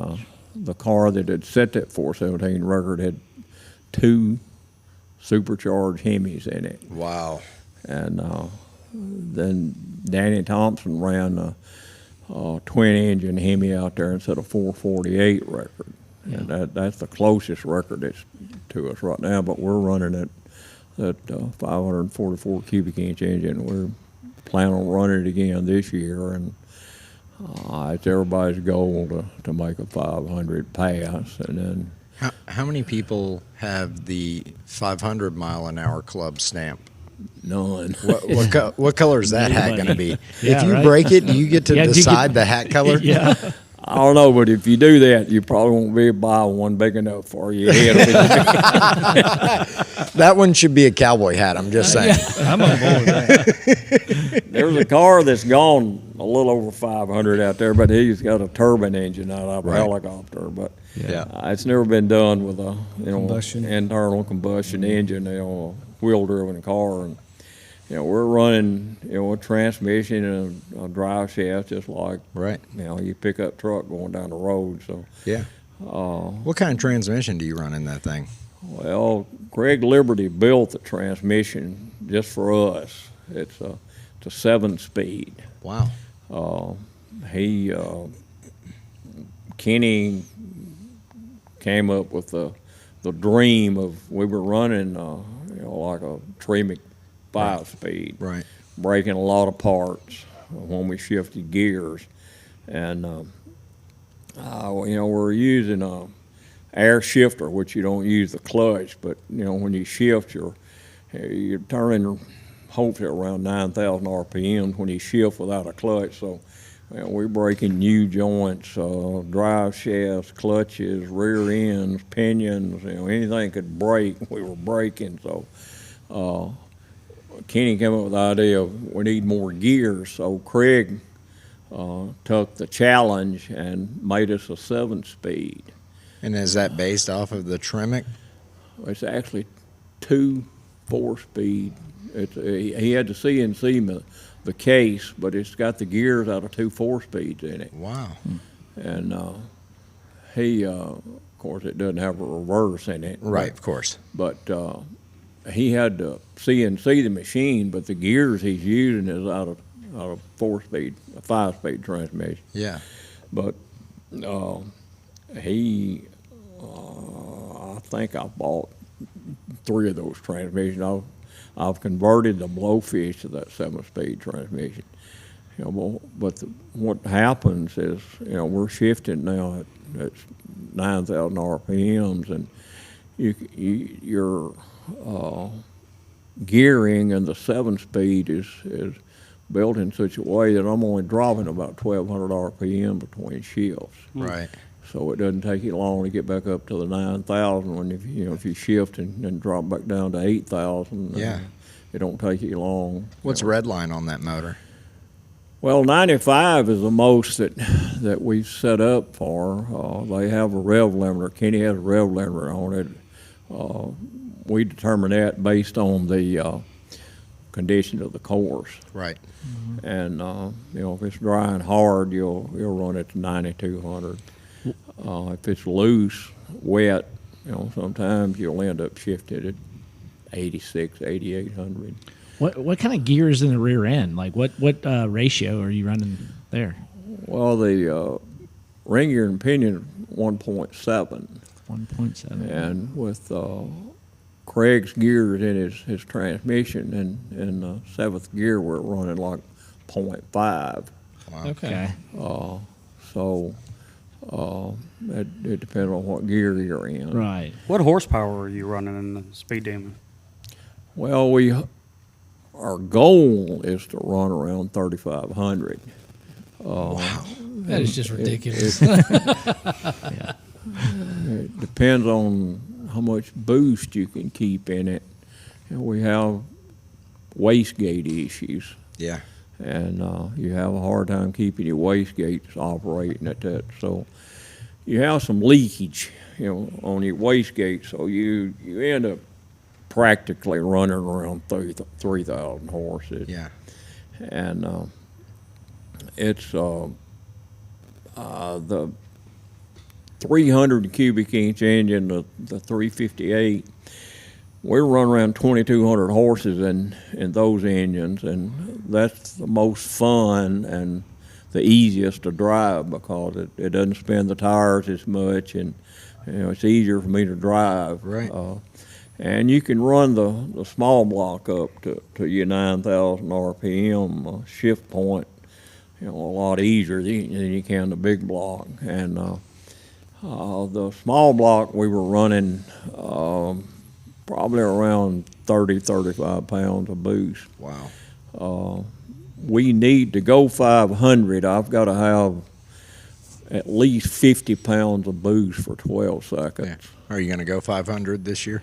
the car that had set that 417 record had 2 supercharged Hemis in it. Wow. And then Danny Thompson ran a twin engine Hemi out there and set a 448 record. Yeah. And that's the closest record that's to us right now, but we're running that 544 cubic inch engine. We're planning on running it again this year, and it's everybody's goal to make a 500 pass. And then How many people have the 500 mile an hour club stamp? none. What color is that hat going to be? Yeah, if you right? break it, do you get to Yeah, do you decide get- the hat color? Yeah. I don't know, but if you do that, you probably won't be able to buy one big enough for your head. That one should be a cowboy hat. I'm just saying. I'm on board with that. There's a car that's gone a little over 500 out there, but he's got a turbine engine out of a Right. helicopter. But Yeah. it's never been done with a Combustion. internal combustion engine, a wheel-driven car. And we're running, a transmission and a drive shaft just like, Right. you pick up truck going down the road. So, Yeah. What kind of transmission do you run in that thing? well, Greg Liberty built the transmission just for us. It's a 7-speed. Wow. Kenny came up with the dream of, we were running, like a Tremec 5-speed. Right. Breaking a lot of parts when we shifted gears. And, we're using a air shifter, which you don't use the clutch, but, when you shift, you're turning hopefully around 9,000 RPMs when you shift without a clutch. So we're breaking new joints, drive shafts, clutches, rear ends, pinions, anything could break, we were breaking. So Kenny came up with the idea of we need more gears. So Craig took the challenge and made us a 7-speed. And is that based off of the Tremec? It's actually 2 4-speed. He had the CNC the case, but it's got the gears out of 2 4-speeds in it. Wow. And he, of course, it doesn't have a reverse in it. Right, of course. But he had to CNC the machine, but the gears he's using is out of 4-speed, a 5-speed transmission. Yeah. But I think I bought 3 of those transmissions. I've converted the Blowfish to that 7-speed transmission. But what happens is, we're shifting now at 9,000 RPMs, and your gearing in the 7-speed is built in such a way that I'm only dropping about 1,200 RPM between shifts. Right. So it doesn't take you long to get back up to the 9,000 when if you shift and drop back down to 8,000. Yeah. It don't take you long. What's red line on that motor? Well, 95 is the most that we've set up for. They have a rev limiter. Kenny has a rev limiter on it. We determine that based on the condition of the course. Right. Mm-hmm. And if it's dry and hard, you'll run it to 9,200. If it's loose, wet, sometimes you'll end up shifting it 86, 8,800. What kind of gear is in the rear end? Like what ratio are you running there? Well, the ring gear and pinion 1.7. 1.7. And with Craig's gears in his transmission and in the 7th gear, we're running like 0.5. Wow. Okay. So it depends on what gear you're in. Right. What horsepower are you running in the Speed Demon? Well, our goal is to run around 3,500. Wow. That is just ridiculous. It depends on how much boost you can keep in it. We have wastegate issues. Yeah. And you have a hard time keeping your wastegates operating at that. So you have some leakage, on your wastegate. So you end up practically running around 3,000 horses. Yeah. And it's the 300 cubic inch engine, the 358. We run around 2,200 horses in those engines, and that's the most fun and the easiest to drive because it doesn't spin the tires as much, and it's easier for me to drive. Right. And you can run the small block up to your 9,000 RPM shift point, a lot easier than you can the big block. And the small block we were running probably around 35 pounds of boost. Wow. We need to go 500. I've got to have at least 50 pounds of boost for 12 seconds. Yeah. Are you going to go 500 this year?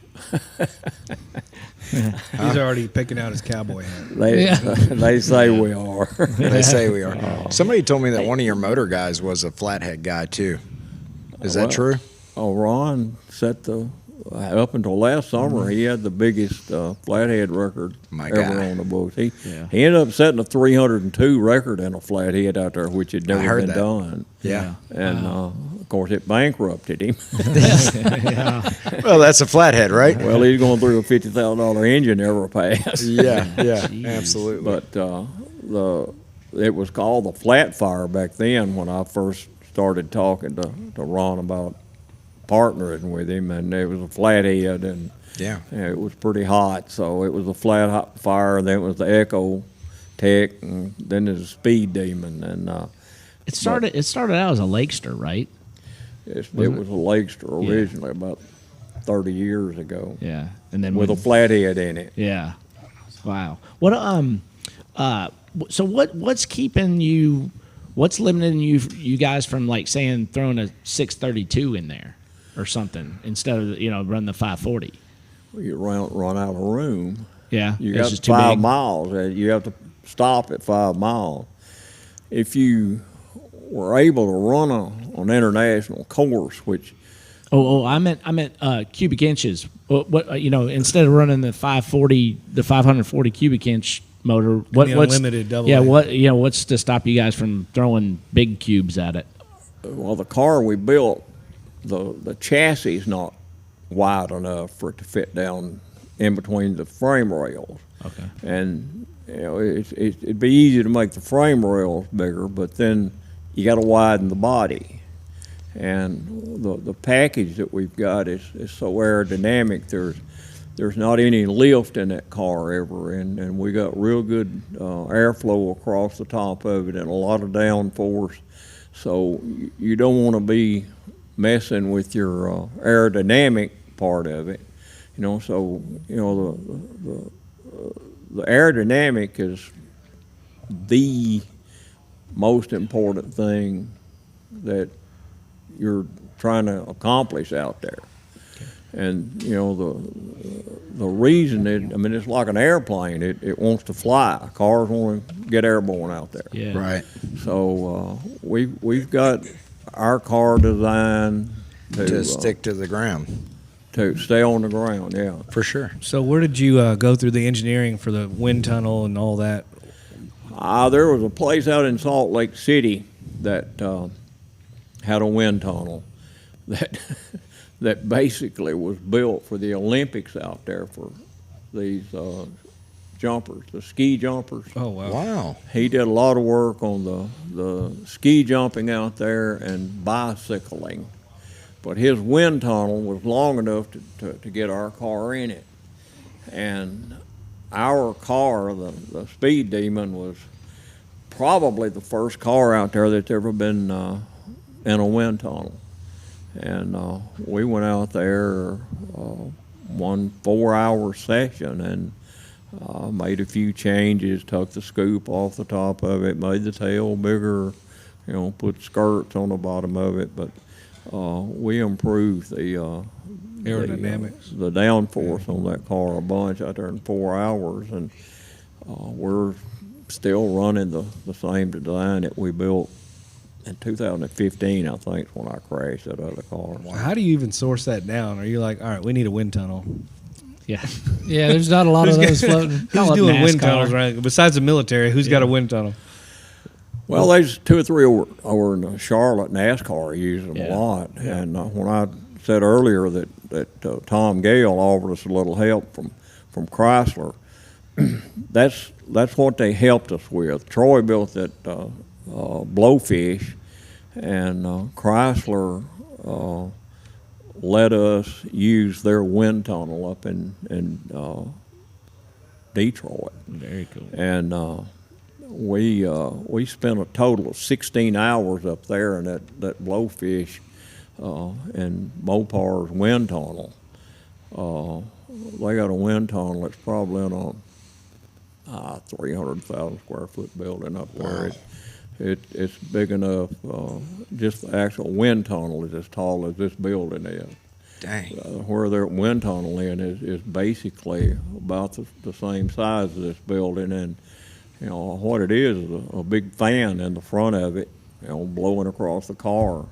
He's already picking out his cowboy hat. They say we are. They say we are. Somebody told me that one of your motor guys was a flathead guy too. Is that true? Oh, Ron set the up until last summer, he had the biggest flathead record My ever guy. on the books. He Yeah. he ended up setting a 302 record in a flathead out there, which had I never heard been that. done. Yeah. And of course, it bankrupted him. Well, that's a flathead, right? Well, he's going through a $50,000 engine ever passed. Yeah, absolutely. But it was called the flat fire back then when I first started talking to Ron about partnering with him, and it was a flathead, and Yeah. it was pretty hot. So it was a flat fire, then it was the Echo Tech, and then there's a Speed Demon, and It started out as a Lakester, right? it was a Lakester originally about 30 years ago Yeah, and then with a when- flathead in it. Yeah. Wow. So what's keeping you? What's limiting you guys from like saying throwing a 632 in there or something instead of run the 540? You run out of room. Yeah. You it's got just too 5 big. miles. You have to stop at 5 miles. If you were able to run an international course, which I meant cubic inches. Instead of running the 540 cubic inch motor, what's unlimited double Yeah, A. what's to stop you guys from throwing big cubes at it? well, the car we built, the chassis is not wide enough for it to fit down in between the frame rails. Okay. And it'd be easy to make the frame rails bigger, but then you got to widen the body. And the package that we've got is so aerodynamic. There's not any lift in that car ever, and we got real good airflow across the top of it and a lot of downforce. So you don't want to be messing with your aerodynamic part of it, So the aerodynamic is the most important thing that you're trying to accomplish out there. And the reason it's like an airplane. It wants to fly. Cars want to get airborne out there. Yeah. Right. So we've got our car designed To stick to the ground. to stay on the ground. Yeah. For sure. So where did you go through the engineering for the wind tunnel and all that? There was a place out in Salt Lake City that had a wind tunnel that basically was built for the Olympics out there for these jumpers, the ski jumpers. Oh, wow. Wow. He did a lot of work on the ski jumping out there and bicycling. But his wind tunnel was long enough to get our car in it. And our car, the Speed Demon, was probably the first car out there that's ever been in a wind tunnel. And we went out there one 4-hour session and made a few changes, took the scoop off the top of it, made the tail bigger, put skirts on the bottom of it. But we improved the Aerodynamics. the downforce on that car a bunch out there in 4 hours, and we're still running the same design that we built in 2015, I think, is when I crashed that other car. So how do you even source that down? Are you like, all right, we need a wind tunnel? Yeah. Yeah, there's not a lot of those floating. Call Who's up doing wind NASCAR. tunnels, right? Besides the military, who's got a wind tunnel? Well, there's 2 or 3 over in Charlotte. NASCAR uses them Yeah. a lot. And when I said earlier that Tom Gale offered us a little help from Chrysler, that's what they helped us with. Troy built that Blowfish, and Chrysler let us use their wind tunnel up in Detroit. Very cool. And we spent a total of 16 hours up there in that Blowfish in Mopar's wind tunnel. They got a wind tunnel that's probably in a 300,000 square foot building up there. It's big enough. Just the actual wind tunnel is as tall as this building is. Dang. Where their wind tunnel in is basically about the same size as this building, and what it is a big fan in the front of it, blowing across the car.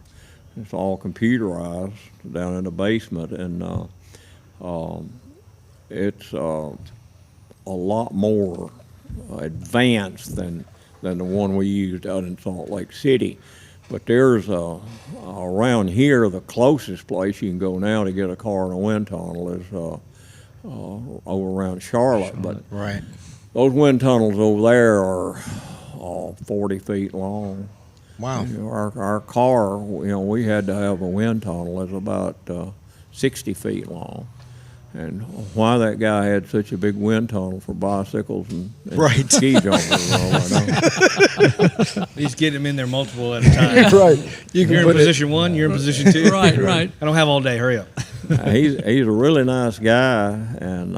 It's all computerized down in the basement, and It's a lot more advanced than the one we used out in Salt Lake City. But there's around here, the closest place you can go now to get a car in a wind tunnel is over around Charlotte. But Right. those wind tunnels over there are 40 feet long. Wow. You know, our car, we had to have a wind tunnel that's about 60 feet long. And why that guy had such a big wind tunnel for bicycles and Right. ski jumpers, I don't know. He's getting them in there multiple at a time. Right. You're in position one, you're in position two. Right, right. I don't have all day. Hurry up. He's a really nice guy, and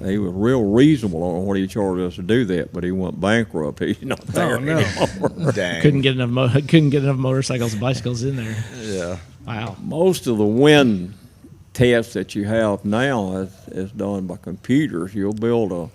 he was real reasonable on what he charged us to do that. But he went bankrupt. He's not there anymore. Dang. Couldn't get enough motorcycles and bicycles in there. Yeah. Wow. Most of the wind tests that you have now is done by computers. You'll build a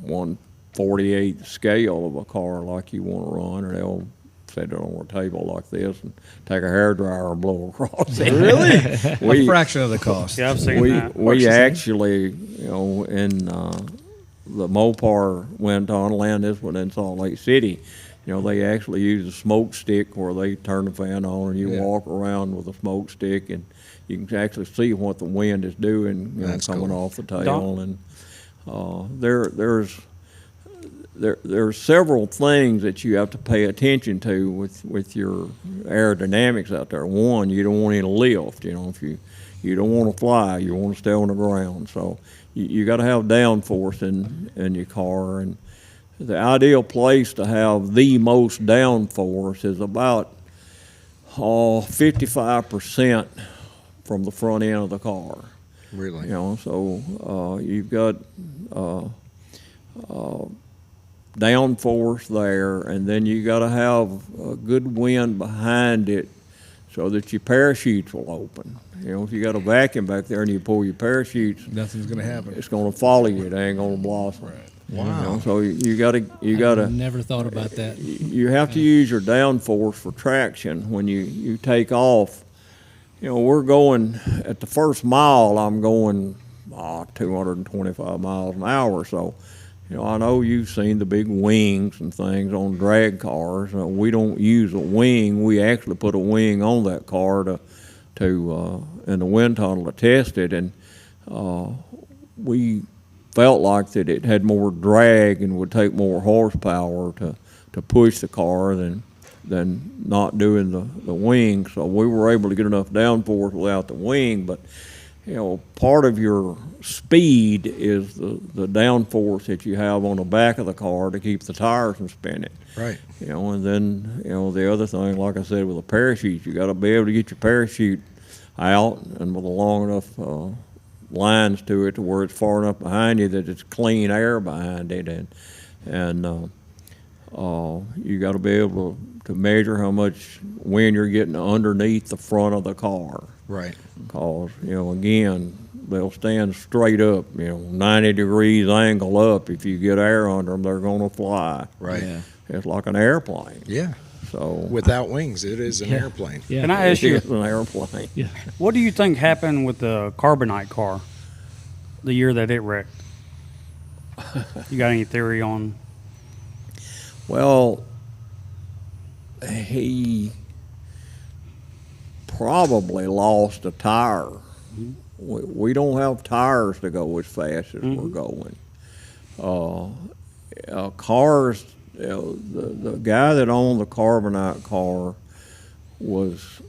1/48 scale of a car like you want to run, or they'll set it on a table like this and take a hairdryer and blow across it. Really? A fraction of the cost. Yeah, I've seen we that. we actually, in the Mopar wind tunnel and this one in Salt Lake City, they actually use a smoke stick where they turn the fan on and you walk around with a smoke stick and you can actually see what the wind is doing That's coming cool. off the tail. And there's several things that you have to pay attention to with your aerodynamics out there. One, you don't want any lift. If you don't want to fly, you want to stay on the ground. So you got to have downforce in your car, and the ideal place to have the most downforce is about 55% from the front end of the car. Really? So you've got downforce there, and then you got to have a good wind behind it so that your parachutes will open. If you got a vacuum back there and you pull your parachutes, Nothing's going to happen. it's going to follow you. It ain't going to blossom. Wow. So you got to Never thought about that. you have to use your downforce for traction when you take off. We're going at the first mile. I'm going 225 miles an hour. So, I know you've seen the big wings and things on drag cars. We don't use a wing. We actually put a wing on that car to in the wind tunnel to test it, and we felt like that it had more drag and would take more horsepower to push the car than not doing the wing. So we were able to get enough downforce without the wing. But part of your speed is the downforce that you have on the back of the car to keep the tires from spinning. Right. And then the other thing, like I said, with a parachute, you got to be able to get your parachute out and with a long enough lines to it to where it's far enough behind you that it's clean air behind it, and you got to be able to measure how much wind you're getting underneath the front of the car. Right. Because again, they'll stand straight up, 90 degrees angle up. If you get air under them, they're going to fly. Right. Yeah. It's like an airplane. Yeah. So Without wings, it is an airplane. Yeah. Can I ask you, it's an airplane. Yeah. what do you think happened with the Carbonite car the year that it wrecked? You got any theory on? Well, he probably lost a tire. We don't have tires to go as fast as we're going. Cars, the guy that owned the Carbonite car was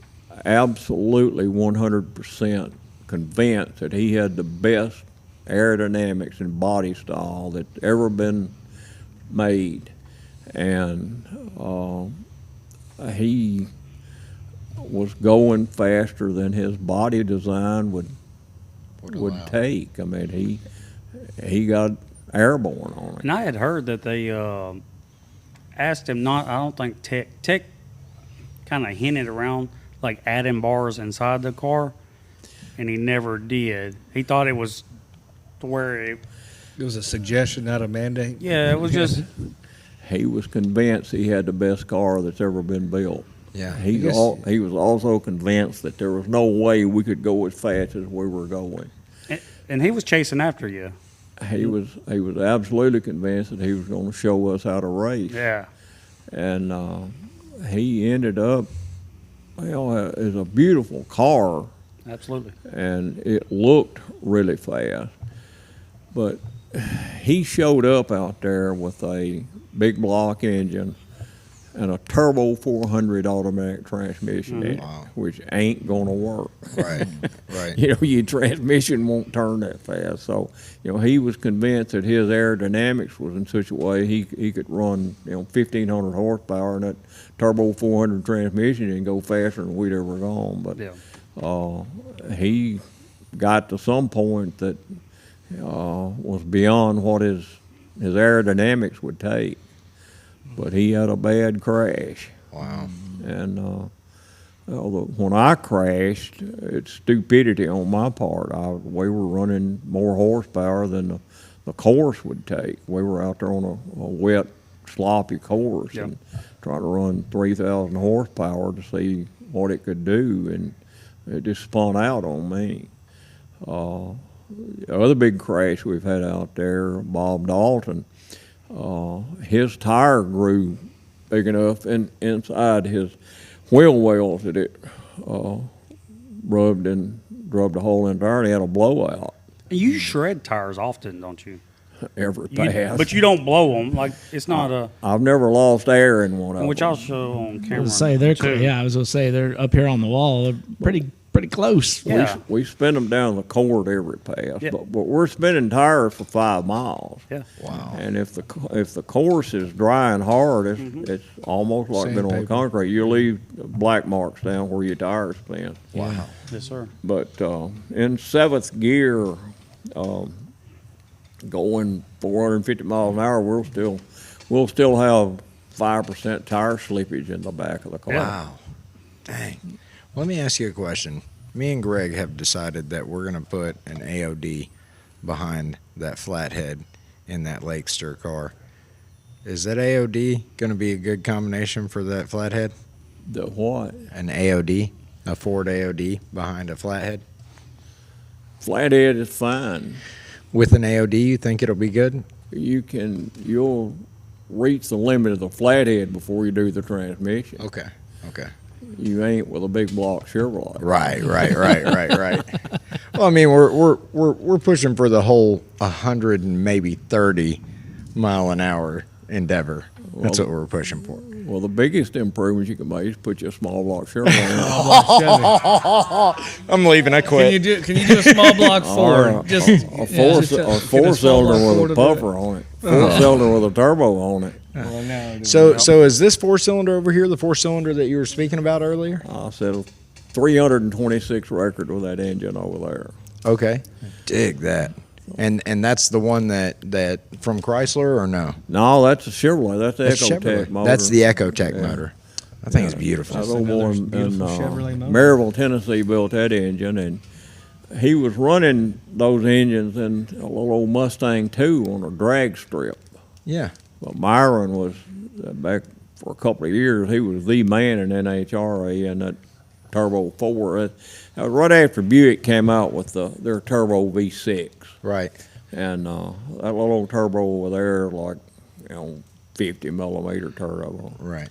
absolutely 100% convinced that he had the best aerodynamics and body style that's ever been made. And he was going faster than his body design would take. I mean, he got airborne on it. And I had heard that they asked him not. I don't think Tech kind of hinted around like adding bars inside the car, and he never did. He thought it was to where it. It was a suggestion, not a mandate. Yeah, it was just. He was convinced he had the best car that's ever been built. Yeah. He was also convinced that there was no way we could go as fast as we were going. And he was chasing after you. He was absolutely convinced that he was going to show us how to race. Yeah. And he ended up, it's a beautiful car, Absolutely. and it looked really fast. But he showed up out there with a big block engine and a turbo 400 automatic transmission in it, which ain't gonna work. Right. Right. Your transmission won't turn that fast. So, he was convinced that his aerodynamics was in such a way he could run, 1,500 horsepower in that turbo 400 transmission and go faster than we'd ever gone. But he got to some point that was beyond what his aerodynamics would take. But he had a bad crash. Wow. And when I crashed, it's stupidity on my part. We were running more horsepower than the course would take. We were out there on a wet, sloppy course and trying to run 3,000 horsepower to see what it could do, and it just spun out on me. The other big crash we've had out there, Bob Dalton, his tire grew big enough inside his wheel wells that it rubbed a hole in there, and he had a blowout. You shred tires often, don't you? Every pass. But you don't blow them. Like, it's not a... I've never lost air in one of them. Which I'll show on camera. I was gonna say they're up here on the wall. They're pretty close. Yeah. We spin them down the cord every pass, Yeah. but we're spinning tires for 5 miles. Yeah. Wow. And if the course is dry and hard, it's almost like been on Sandpaper. concrete. You leave black marks down where your tires spin. Wow. Yes, sir. But in 7th gear, going 450 miles an hour, we'll still have 5% tire slippage in the back of the car. Wow. Dang. Let me ask you a question. Me and Greg have decided that we're going to put an AOD behind that flathead in that Lakester car. Is that AOD going to be a good combination for that flathead? The what? An AOD, a Ford AOD behind a flathead? Flathead is fine. With an AOD, you think it'll be good? You'll reach the limit of the flathead before you do the transmission. Okay. You ain't with a big block Chevrolet. Right. Well, I mean, we're pushing for the whole 100 and maybe 30 mile an hour endeavor. That's what we're pushing for. Well, the biggest improvement you can make is put your small block Chevrolet in. I'm leaving. I quit. Can you do a small block Ford? Just a four-cylinder with a puffer on it. Four-cylinder with a turbo on it. So is this 4-cylinder over here the 4-cylinder that you were speaking about earlier? I said a 326 record with that engine over there. Okay. Dig that. And that's the one that from Chrysler or no? No, that's a Chevrolet. That's the That's Ecotec Chevrolet. motor. That's the Ecotec motor. I think it's beautiful. That old boy in Chevrolet motor. Maryville, Tennessee built that engine, and he was running those engines in a little old Mustang 2 on a drag strip. Yeah. But Myron was, back for a couple of years, he was the man in NHRA in that Turbo 4. That was right after Buick came out with their Turbo V6. Right. And that little old turbo over there, like, 50 millimeter turbo. Right.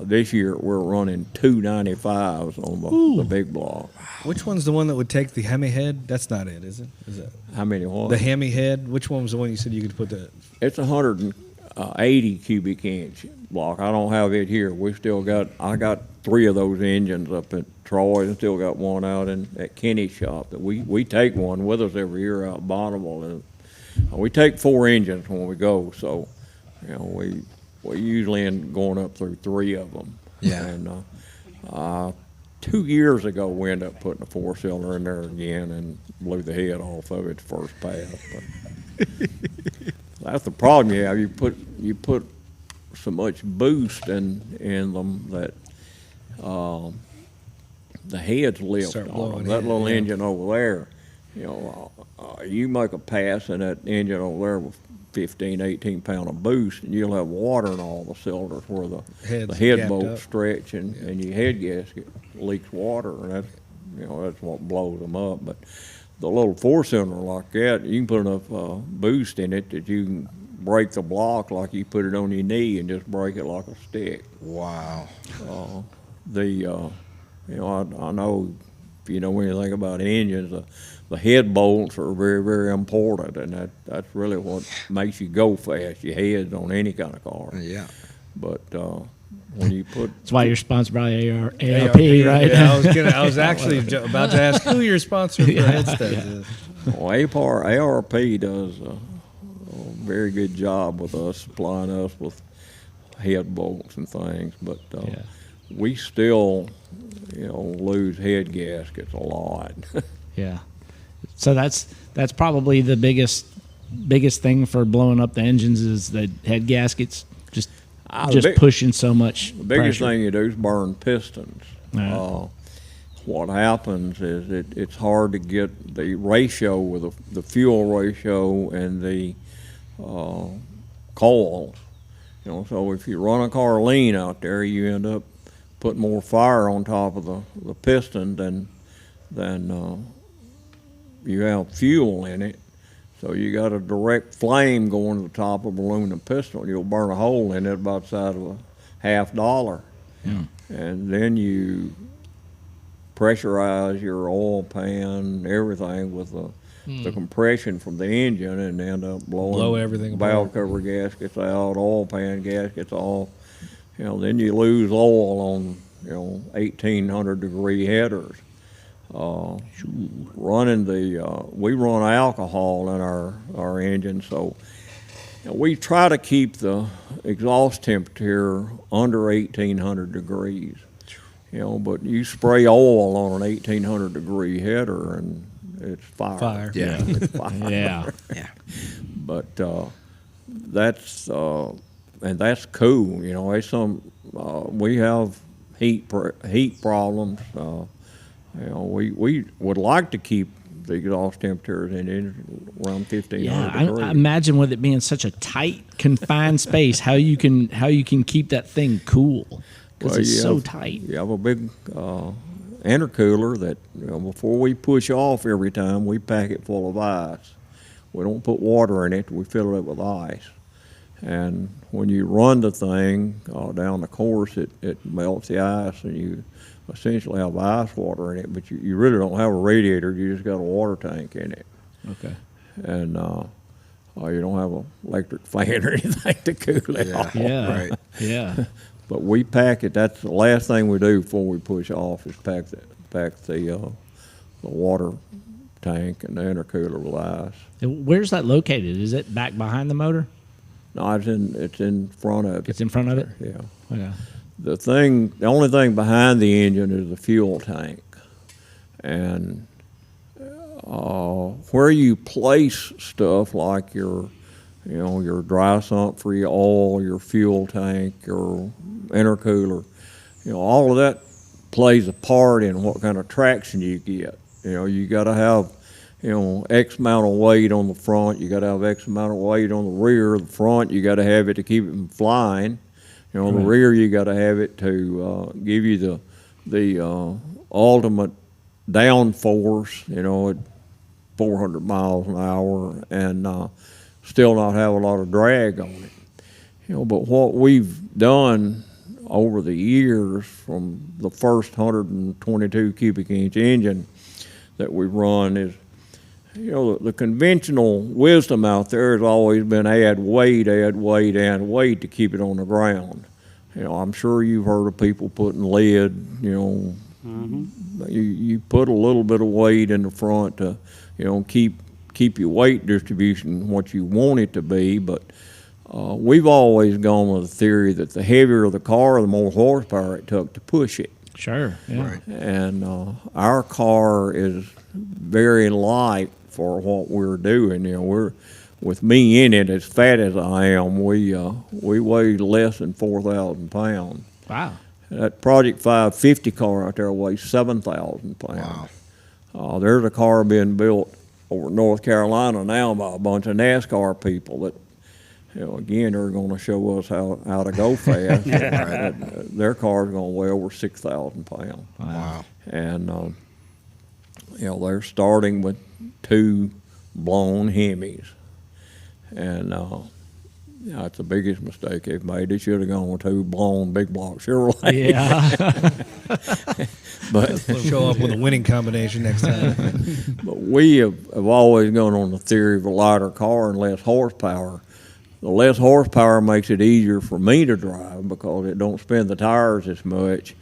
This year we're running 295s on the big block. Which one's the one that would take the Hemi head? That's not it, is it? Is it How many what? the Hemi head? Which one was the one you said you could put the? It's 180 cubic inch block. I don't have it here. I got 3 of those engines up at Troy, and still got one out at Kenny's shop. That we take one with us every year out Bonneville, and we take 4 engines when we go. So, we usually end up going up through 3 of them. Yeah. And 2 years ago, we ended up putting a 4-cylinder in there again and blew the head off of it first pass. But that's the problem you have. You put so much boost in them that the heads lift Start on blowing them. That in, little yeah. engine over there, you make a pass in that engine over there with 15, 18 pound of boost, and you'll have water in all the cylinders where the Head's head gapped bolts up. stretch and your head gasket leaks water, and that's what blows them up. But the little 4-cylinder like that, you can put enough boost in it that you can break the block like you put it on your knee and just break it like a stick. Wow. I know if you know anything about engines, the head bolts are very, very important, and that's really what makes you go fast. Your heads on any kind of car. Yeah. But when you put That's why you're sponsored by ARP, right? Yeah, I was actually about to ask who your sponsor for head studs is. ARP does a very good job with us, supplying us with head bolts and things, but we still, lose head gaskets a lot. Yeah. So that's probably the biggest thing for blowing up the engines is the head gaskets just pushing so much. The biggest pressure. thing you do is burn pistons. Right. What happens is it's hard to get the ratio with the fuel ratio and the coils. So if you run a car lean out there, you end up putting more fire on top of the piston than you have fuel in it. So you got a direct flame going to the top of a aluminum piston. You'll burn a hole in it about the size of a $50. Yeah. And then you pressurize your oil pan, everything with the compression from the engine, and end up Blow everything valve apart. cover gaskets out, oil pan gaskets off. Then you lose oil on 1,800 degree headers. Running we run alcohol in our engine, so we try to keep the exhaust temperature under 1,800 degrees. But you spray oil on an 1,800 degree header and it's fire. Yeah. It's fire. Yeah. Yeah. But that's cool. There's some we have heat problems. We would like to keep the exhaust temperatures in around 1,500 degrees. I imagine with it being such a tight, confined space, how you can keep that thing cool because it's so tight. You have a big intercooler that before we push off every time, we pack it full of ice. We don't put water in it. We fill it with ice. And when you run the thing down the course, it melts the ice, and you essentially have ice water in it, but you really don't have a radiator. You just got a water tank in it. Okay. And you don't have an electric fan or anything to cool it off. Yeah. Right. Yeah. But we pack it. That's the last thing we do before we push off is pack the water tank and the intercooler with ice. And where's that located? Is it back behind the motor? No, it's in front of it. It's in front of it? Yeah. Yeah. The only thing behind the engine is the fuel tank, and where you place stuff like your dry sump for your oil, your fuel tank, your intercooler, all of that plays a part in what kind of traction you get. You got to have X amount of weight on the front. You got to have X amount of weight on the rear. The front, you got to have it to keep it from flying. The rear, you got to have it to give you the ultimate downforce, at 400 miles an hour, and still not have a lot of drag on it. But what we've done over the years, from the first 122 cubic inch engine that we run, is the conventional wisdom out there has always been add weight to keep it on the ground. I'm sure you've heard of people putting lead, you put a little bit of weight in the front to, keep your weight distribution what you want it to be, but we've always gone with the theory that the heavier the car, the more horsepower it took to push it. Sure. Yeah. Right. And our car is very light for what we're doing. We're, with me in it, as fat as I am, we weigh less than 4,000 pounds. Wow. That Project 550 car out there weighs 7,000 pounds. Wow. There's a car being built over North Carolina now by a bunch of NASCAR people that again, they're going to show us how to go fast. Their car's going to weigh over 6,000 pounds. Wow. And they're starting with 2 blown Hemis, and that's the biggest mistake they've made. They should have gone with 2 blown big block Chevrolet. Yeah. But Show up with a winning combination next time. But we have always gone on the theory of a lighter car and less horsepower. The less horsepower makes it easier for me to drive because it don't spin the tires as much,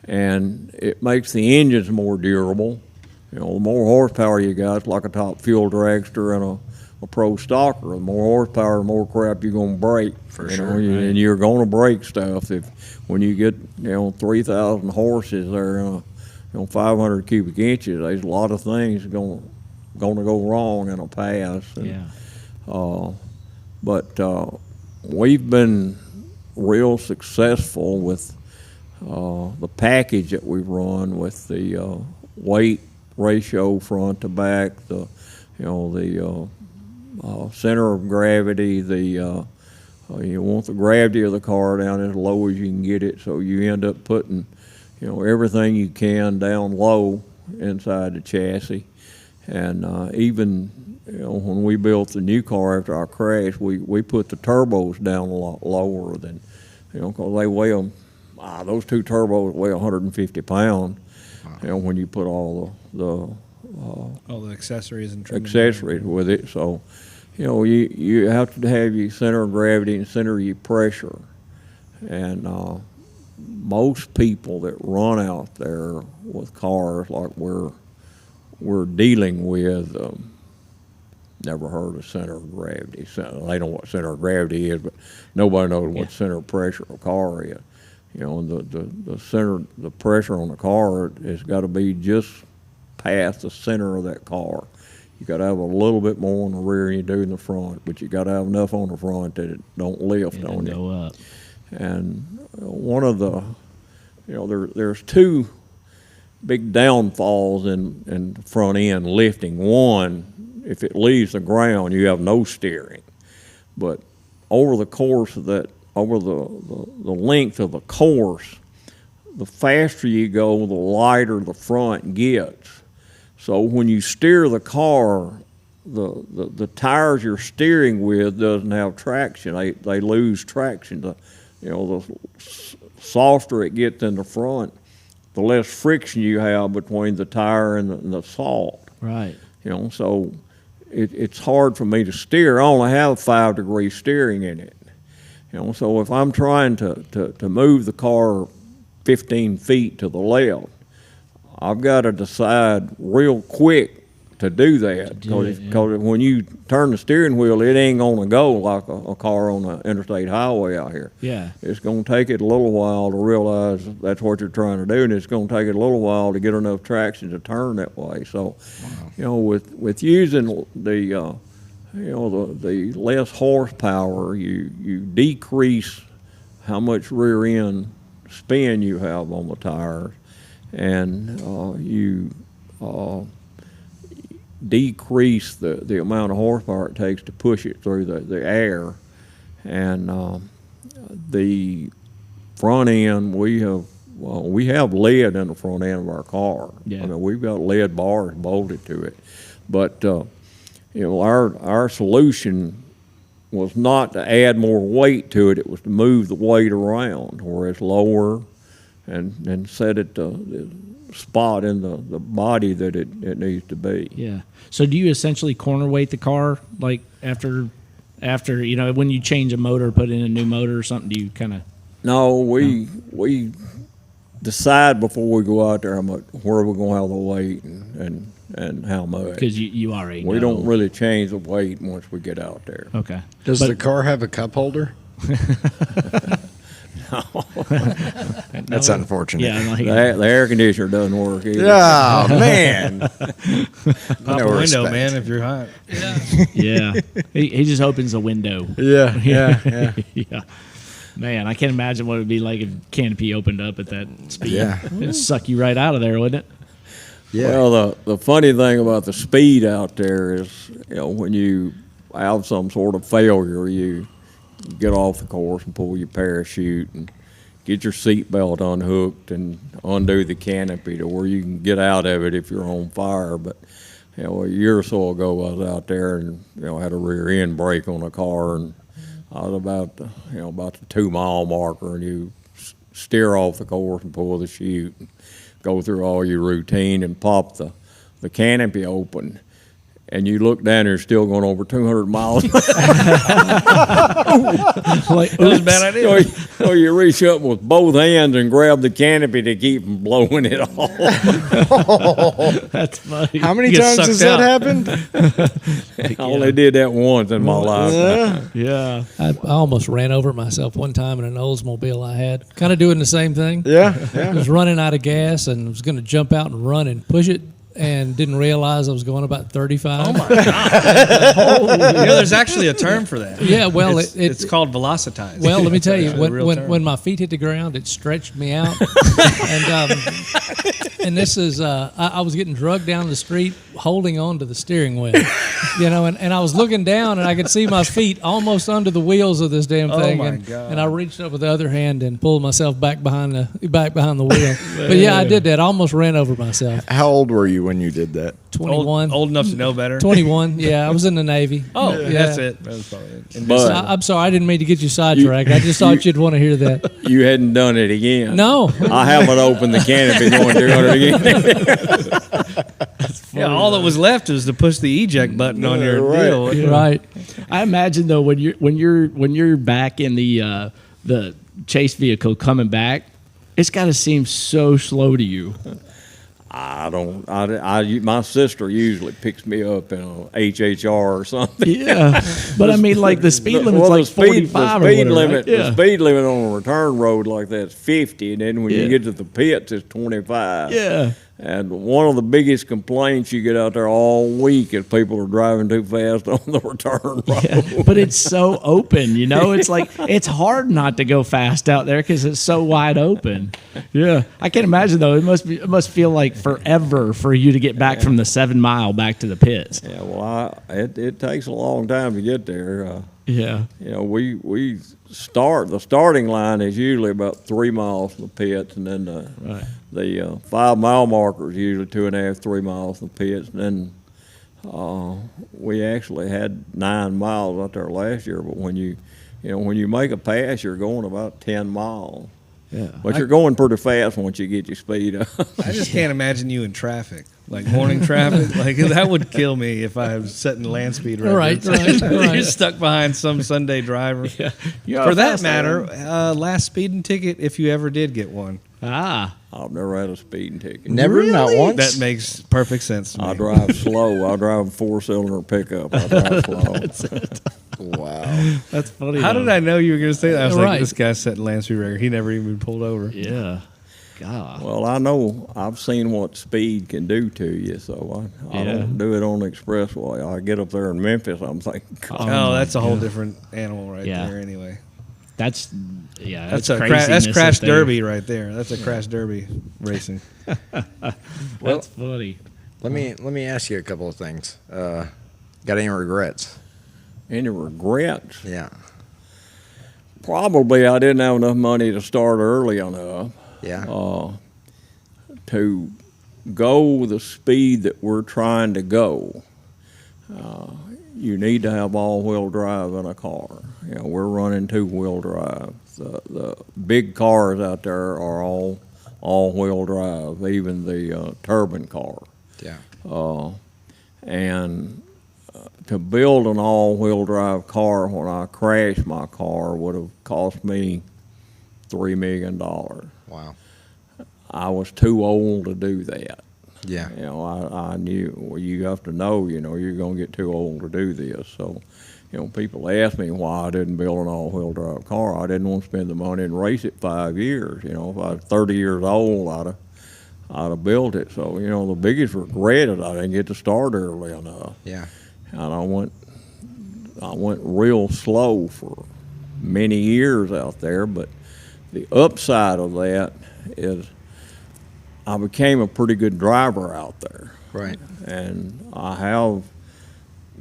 and it makes the engines more durable. The more horsepower you got, it's like a top fuel dragster and a pro stocker. The more horsepower, the more crap you're going to break. For sure. And you're going to break stuff when you get 3,000 horses there. 500 cubic inches, there's a lot of things going to go wrong in a pass. But we've been real successful with the package that we've run with the weight ratio front to back, the center of gravity, you want the gravity of the car down as low as you can get it, so you end up putting everything you can down low inside the chassis. And even when we built the new car after our crash, we put the turbos down a lot lower than, because they weigh them. Those 2 turbos weigh 150 pounds. When you put all the accessories and trim accessories with it, so you have to have your center of gravity and center of your pressure, and most people that run out there with cars like we're dealing with never heard of center of gravity. They know what center of gravity is, but nobody knows what center of pressure of a car is. The pressure on the car has got to be just past the center of that car. You got to have a little bit more on the rear than you do in the front, but you got to have enough on the front that it don't lift on you. Go up. And one of the, there's 2 big downfalls in the front end lifting. One, if it leaves the ground, you have no steering. But over the course of that, over the length of the course, the faster you go, the lighter the front gets. So when you steer the car, the tires you're steering with doesn't have traction. They lose traction. The softer it gets in the front, the less friction you have between the tire and the salt. Right. So it's hard for me to steer. I only have 5-degree steering in it. So if I'm trying to move the car 15 feet to the left, I've got to decide real quick to do that, because when you turn the steering wheel, it ain't going to go like a car on the interstate highway out here. Yeah. It's going to take it a little while to realize that's what you're trying to do, and it's going to take it a little while to get enough traction to turn that way. So, with using the less horsepower, you decrease how much rear end spin you have on the tires, and you decrease the amount of horsepower it takes to push it through the air. And the front end, we have lead in the front end of our car. Yeah. I mean, we've got lead bars bolted to it, but our solution was not to add more weight to it. It was to move the weight around where it's lower and set it the spot in the body that it needs to be. Yeah. So do you essentially corner weight the car, like after when you change a motor, put in a new motor or something? Do you kind of? No, we decide before we go out there where we're going to have the weight and how much. Because you already know. We don't really change the weight once we get out there. Okay. Does the car have a cup holder? That's unfortunate. Yeah, The air conditioner doesn't work either. Oh, man. Out the window, man, if you're hot. yeah. He just opens the window. Yeah. Yeah. Man, I can't imagine what it would be like if canopy opened up at that speed. Yeah. It'd suck you right out of there, wouldn't it? Yeah. Well, the funny thing about the speed out there is, when you have some sort of failure, you get off the course and pull your parachute and get your seatbelt unhooked and undo the canopy to where you can get out of it if you're on fire. But a year or so ago, I was out there and had a rear end brake on a car, and I was about the 2-mile marker, and you steer off the course and pull the chute, and go through all your routine and pop the canopy open. And you look down there, still going over 200 miles. That was a bad idea. So you reach up with both hands and grab the canopy to keep from blowing it off. That's funny. How many You get times has sucked that out. happened? I only did that once in my life. Yeah. I almost ran over myself one time in an Oldsmobile I had. Kind of doing the same thing. Yeah, I yeah. was running out of gas and was going to jump out and run and push it, and didn't realize I was going about 35. You know, there's actually a term for that. Yeah, well, it's called velocitized. Well, let me tell you, It's a real term. when my feet hit the ground, it stretched me out, and this is I was getting drugged down the street, holding on to the steering wheel, and I was looking down and I could see my feet almost under the wheels of this damn thing, my God. and I reached up with the other hand and pulled myself back behind the wheel. But yeah, I did that. I almost ran over myself. How old were you when you did that? 21. Old enough to know better. 21. Yeah, I was in the Navy. Oh, yeah. that's it. That was probably it. But I'm sorry, I didn't mean to get you sidetracked. I just thought you'd want to hear that. you hadn't done it again. No. I haven't opened the canopy going 200 again. Yeah, all that was left was to push the eject button on your Right. deal. Right. I imagine though when you're back in the chase vehicle coming back, it's got to seem so slow to you. I don't. My sister usually picks me up in a HHR or something. Yeah, but I mean, like the speed limit's Well, like 45 or whatever, right? The speed limit on a return road like that's 50, and then when Yeah. you get to the pits, it's 25. Yeah. And one of the biggest complaints you get out there all week is people are driving too fast on the return road. Yeah, but it's so open, It's like it's hard not to go fast out there because it's so wide open. Yeah, I can imagine though. It must feel like forever for you to get back from the 7 mile back to the pits. Yeah, well, it takes a long time to get there. Yeah, We start, the starting line is usually about 3 miles from the pits, and then the 5 mile marker is usually 2.5, 3 miles from the pits, and then we actually had 9 miles out there last year. But when you make a pass, you're going about 10 miles. yeah. But you're going pretty fast once you get your speed up. I just can't imagine you in traffic, like morning traffic. Like that would kill me if I was setting land speed records. Right. You're stuck behind some Sunday driver. Yeah. For that matter, last speeding ticket, if you ever did get one. Ah, I've never had a speeding ticket. Never, not once. That makes perfect sense to me. I drive slow. I drive a 4-cylinder pickup. I drive slow. Wow. that's funny. How though. did I know you were going to say that? I was Right. like, this guy's setting land speed record. He never even pulled over. Yeah. God. Well, I know I've seen what speed can do to you, so I Yeah. don't do it on the expressway. I get up there in Memphis, I'm thinking, Oh, that's a whole different animal right Yeah. there anyway. That's That's craziness crash up there. derby right there. That's a crash derby racing. That's funny. Let me ask you a couple of things. Got any regrets? any regrets? Yeah. Probably I didn't have enough money to start early enough Yeah. to go the speed that we're trying to go. You need to have all-wheel drive in a car. You know, we're running two-wheel drive. The big cars out there are all-wheel drive, even the turbine car. Yeah. And to build an all-wheel drive car when I crashed my car would have cost me $3 million. Wow. I was too old to do that. Yeah. You know, I knew, well, you have to know, you know, you're going to get too old to do this. So, you know, people ask me why I didn't build an all-wheel drive car. I didn't want to spend the money and race it 5 years. You know, if I was 30 years old, I'd have built it. So, you know, the biggest regret is I didn't get to start early enough. Yeah. And I went real slow for many years out there. But the upside of that is I became a pretty good driver out there. Right. And I have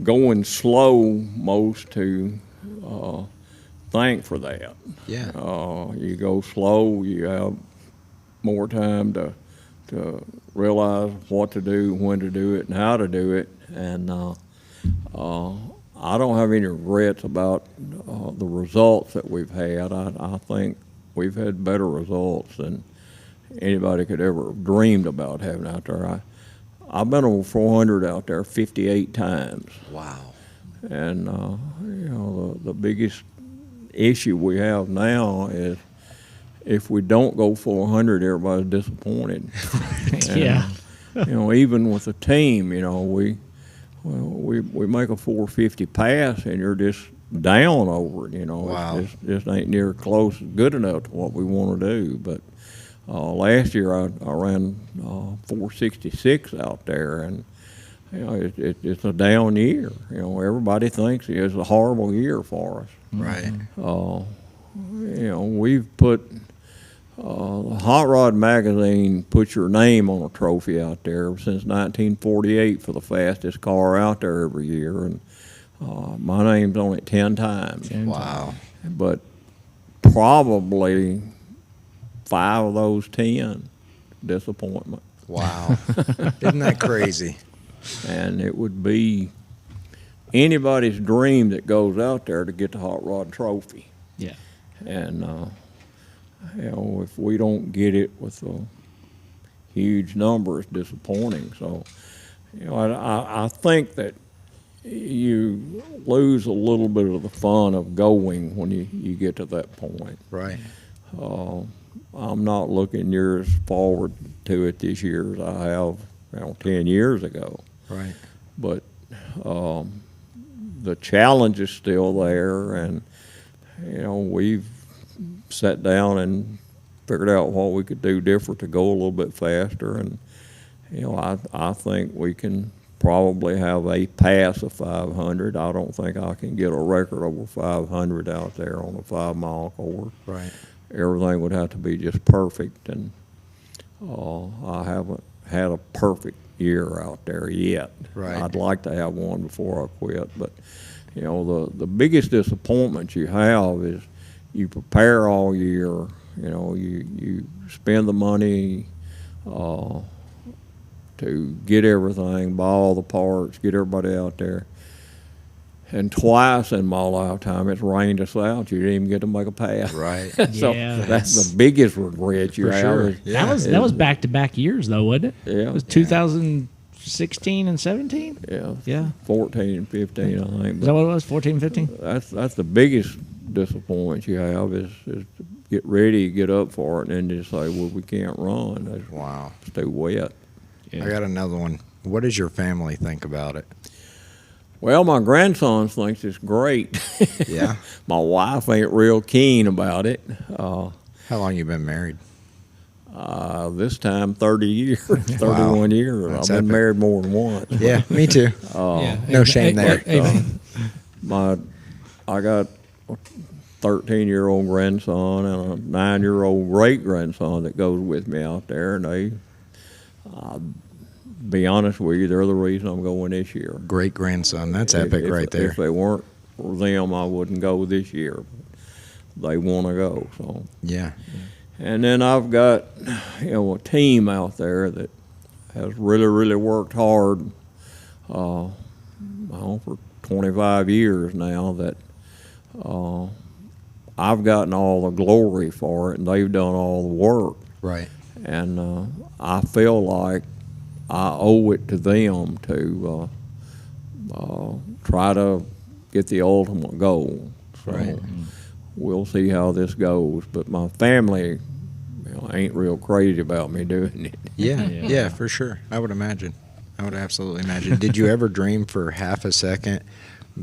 going slow most to thanked for that. Yeah. You go slow, you have more time to realize what to do, when to do it, and how to do it. And I don't have any regrets about the results that we've had. I think we've had better results than anybody could ever have dreamed about having out there. I've been over 400 out there 58 times. Wow. And the biggest issue we have now is if we don't go 400, everybody's disappointed. Yeah. Even with a team, we make a 450 pass and you're just down over it. Wow. It just ain't near close good enough to what we want to do. But last year I ran 466 out there, and it's a down year. Everybody thinks it's a horrible year for us. Right. We've put Hot Rod Magazine put your name on a trophy out there since 1948 for the fastest car out there every year, and my name's on it 10 times. Wow. But probably 5 of those 10 disappointment. Wow. Isn't that crazy? And it would be anybody's dream that goes out there to get the Hot Rod Trophy. Yeah. And if we don't get it with a huge number, it's disappointing. So, I think that you lose a little bit of the fun of going when you get to that point. Right. I'm not looking near as forward to it this year as I have 10 years ago. Right. But the challenge is still there, and we've sat down and figured out what we could do different to go a little bit faster, and I think we can probably have a pass of 500. I don't think I can get a record over 500 out there on a 5-mile course. Right. Everything would have to be just perfect, and I haven't had a perfect year out there yet. Right. I'd like to have one before I quit, but the biggest disappointment you have is you prepare all year. You spend the money to get everything, buy all the parts, get everybody out there. And twice in my lifetime, it's rained us out. You didn't even get to make a pass. Right. So Yeah. that's the biggest regret you For have. sure. is- Yeah. That was back-to-back years, though, wasn't it? Yeah. It was 2016 and 17? Yeah. Yeah. 14 and 15, I think. Is that what it was, 14, 15? That's the biggest disappointment you have is to get ready, get up for it, and then just say, well, we can't run. Wow. It's too wet. Yeah. I got another one. What does your family think about it? Well, my grandson thinks it's great. Yeah. My wife ain't real keen about it. How long you been married? This time 30 years, 31 years. That's I've been epic. married more than once. Yeah, me too. Yeah. No shame there. Amen. I got a 13-year-old grandson and a 9-year-old great-grandson that goes with me out there, and they, be honest with you, they're the reason I'm going this year. Great grandson. That's epic If- right there. If they weren't for them, I wouldn't go this year. They want to go, so. Yeah. And then I've got, a team out there that has really, really worked hard for 25 years now that I've gotten all the glory for it, and they've done all the work. Right. And I feel like I owe it to them to try to get the ultimate goal. So Right. we'll see how this goes. But my family ain't real crazy about me doing it. Yeah. Yeah, for sure. I would imagine. I would absolutely imagine. Did you ever dream for half a second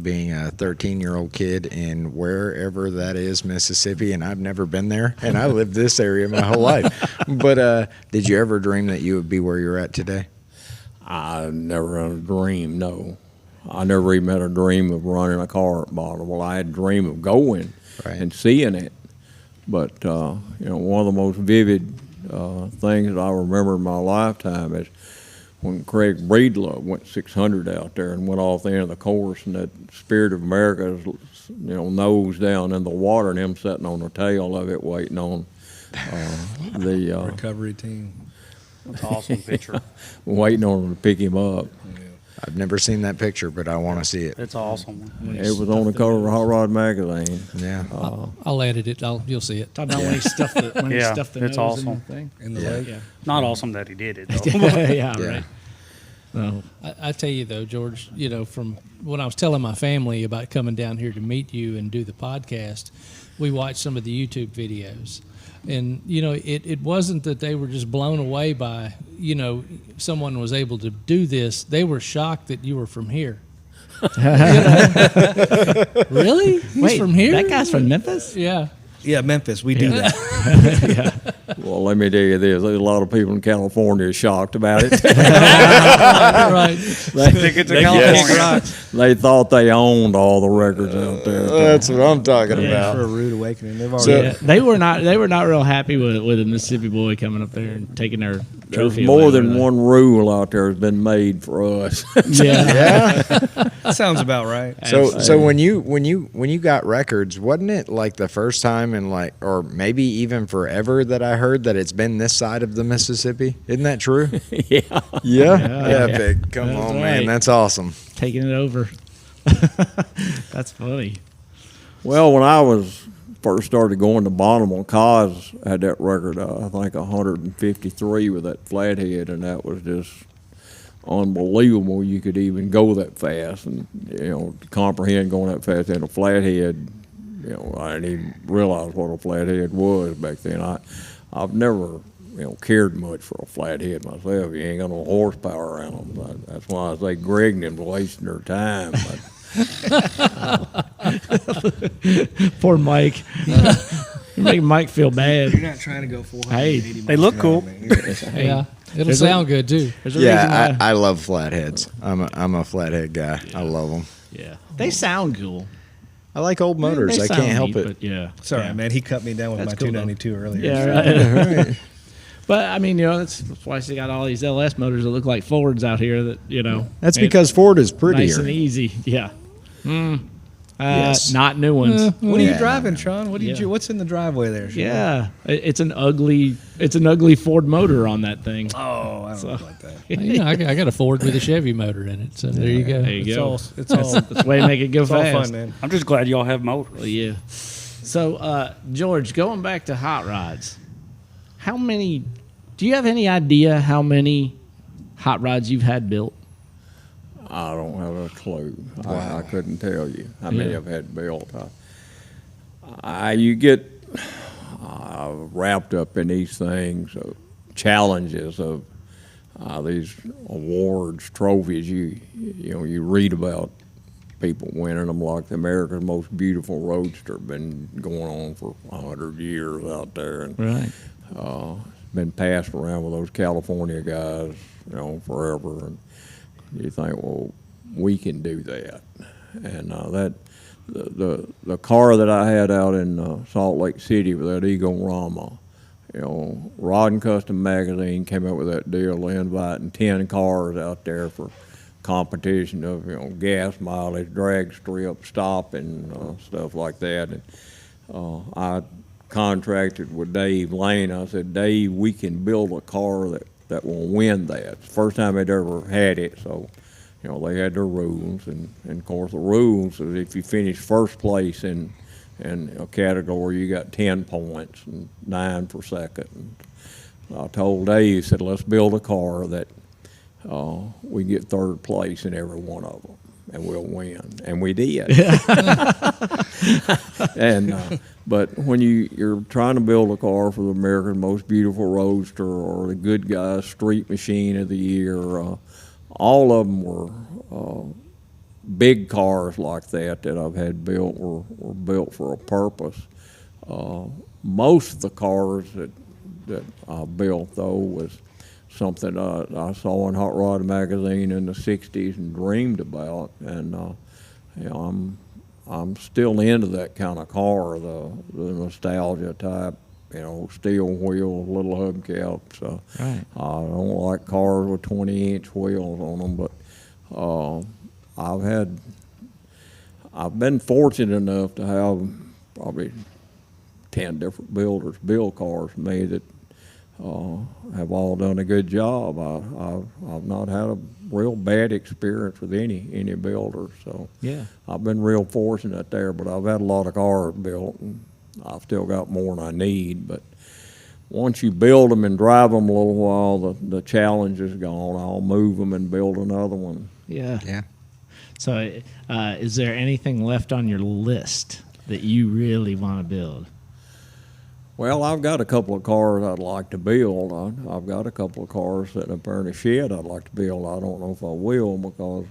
being a 13-year-old kid in wherever that is, Mississippi? And I've never been there, and I lived this area my whole life. But did you ever dream that you would be where you're at today? I never had a dream, no. I never even had a dream of running a car at Bonneville. I had a dream of going and seeing it. But, one of the most vivid things that I remember in my lifetime is when Craig Breedlove went 600 out there and went off the end of the course, and that Spirit of America is, nose down in the water, and him sitting on the tail of it waiting on the Recovery team. That's an awesome picture. waiting on him to pick him up. I've never seen that picture, but I want to see it. It's awesome. It was on the cover of Hot Rod magazine. Yeah. I'll edit it. You'll see it. Talk about when he stuffed the, when he Yeah, stuffed the it's nose in awesome. the thing. In the Yeah. lake. Yeah. Not awesome that he did it, though. yeah, right. No. I tell you though, George, from when I was telling my family about coming down here to meet you and do the podcast, we watched some of the YouTube videos. And, it wasn't that they were just blown away by, someone was able to do this. They were shocked that you were from here. Really? He's Wait, from here? that guy's from Memphis? Yeah. Yeah, Memphis. We do that. Well, let me tell you this: there's a lot of people in California shocked about it. Right. Ticket to California. They thought they owned all the records out there. That's what I'm talking For about. a rude awakening. They've already. Yeah, they were not real happy with a Mississippi boy coming up there and taking their There's trophy. more away, than really. one rule out there has been made for us. Yeah. That sounds about right. So when you got records, wasn't it like the first time in or maybe even forever that I heard that it's been this side of the Mississippi? Isn't that true? Yeah. Yeah. Epic. Come That's on, right. man. That's awesome. Taking it over. That's funny. Well, when I was first started going to Bonneville, Cos had that record, I think 153 with that flathead, and that was just unbelievable. You could even go that fast, and to comprehend going that fast in a flathead. I didn't even realize what a flathead was back then. I've never cared much for a flathead myself. You ain't got no horsepower around them. But that's why I say Greg and them's wasting their time. But Poor Mike. You're making Mike feel bad. You're not trying to go 480 They look cool. Hey, Yeah. It'll There's sound good too. there's a reason Yeah, why. I love flatheads. I'm a flathead guy. I love them. Yeah, they sound cool. I like old motors. They I sound can't help neat, it. But yeah, Sorry, yeah. man. He cut me down with That's my cool, though. 292 earlier. Yeah, right. But I mean, that's why they got all these LS motors that look like Fords out here. That That's and because Ford is prettier. nice and easy. Yeah. Yes. Not new ones. What are you Yeah. driving, Sean? What do you? Yeah. What's in the driveway there? Sean? Yeah, it's an ugly Ford motor on that thing. Oh, I don't like that. I got a Ford with a Chevy motor in it. So there you go. There you It's go. all. It's all. That's the way to make it go It's all fast. fun, man. I'm just glad y'all have motors. Well, yeah. So, George, going back to hot rods, do you have any idea how many hot rods you've had built? I don't have a clue. I couldn't tell you how many Yeah. I've had built. You get wrapped up in these things, challenges of these awards, trophies. You read about people winning them, like the America's Most Beautiful Roadster, been going on for 100 years out there, and Right. been passed around with those California guys, forever. And you think, well, we can do that. And the car that I had out in Salt Lake City with that Eagle Rama, Rod and Custom Magazine came up with that deal, inviting 10 cars out there for competition of gas mileage, drag strip, stopping, stuff like that. And I contracted with Dave Lane. I said, Dave, we can build a car that will win that. It's the first time they'd ever had it, so they had their rules, and of course the rules is if you finish first place in a category, you got 10 points and 9 for second. And I told Dave, said, let's build a car that we get third place in every one of them, and we'll win. And we did. And but when you're trying to build a car for the America's Most Beautiful Roadster or the Good Guys Street Machine of the Year, all of them were big cars like that I've had built were built for a purpose. Most of the cars that I built, though, was something I saw in Hot Rod magazine in the 60s and dreamed about. And I'm still into that kind of car, the nostalgia type steel wheels, little hubcaps. Right. I don't like cars with 20-inch wheels on them, but I've been fortunate enough to have probably 10 different builders build cars for me that have all done a good job. I've not had a real bad experience with any builder, so Yeah. I've been real fortunate there. But I've had a lot of cars built, and I've still got more than I need. But once you build them and drive them a little while, the challenge is gone. I'll move them and build another one. Yeah. Yeah. So, is there anything left on your list that you really want to build? Well, I've got a couple of cars I'd like to build. I've got a couple of cars sitting up there in the shed I'd like to build. I don't know if I will, because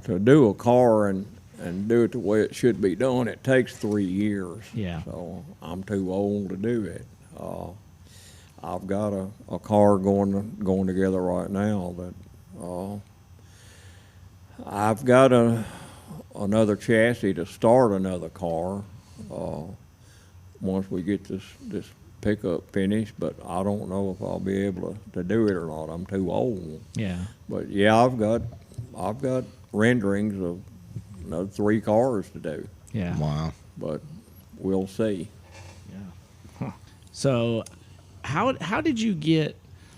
to do a car and do it the way it should be done, it takes 3 years. Yeah. So I'm too old to do it. I've got a car going together right now that I've got another chassis to start another car. Once we get this pickup finished, but I don't know if I'll be able to do it or not. I'm too old. Yeah. But yeah, I've got renderings of another 3 cars to do, Yeah. Wow. but we'll see. So, how did you get,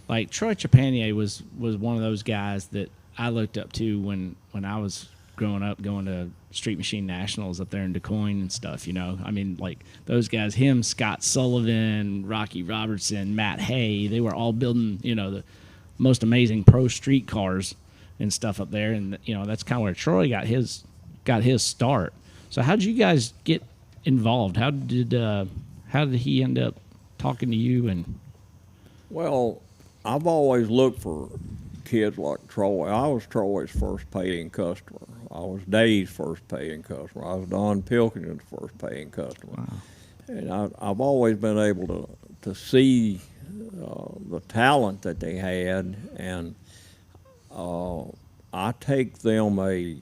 like, Troy Trepanier was one of those guys that I looked up to when I was growing up, going to Street Machine Nationals up there in DuQuoin and stuff, I mean, like, those guys, him, Scott Sullivan, Rocky Robertson, Matt Hay, they were all building, the most amazing pro street cars and stuff up there, and that's kind of where Troy got his start. So how did you guys get involved? How did he end up talking to you? And Well, I've always looked for kids like Troy. I was Troy's first paying customer. I was Dave's first paying customer. I was Don Pilkington's first paying customer. Wow. And I've always been able to see the talent that they had, and I take them a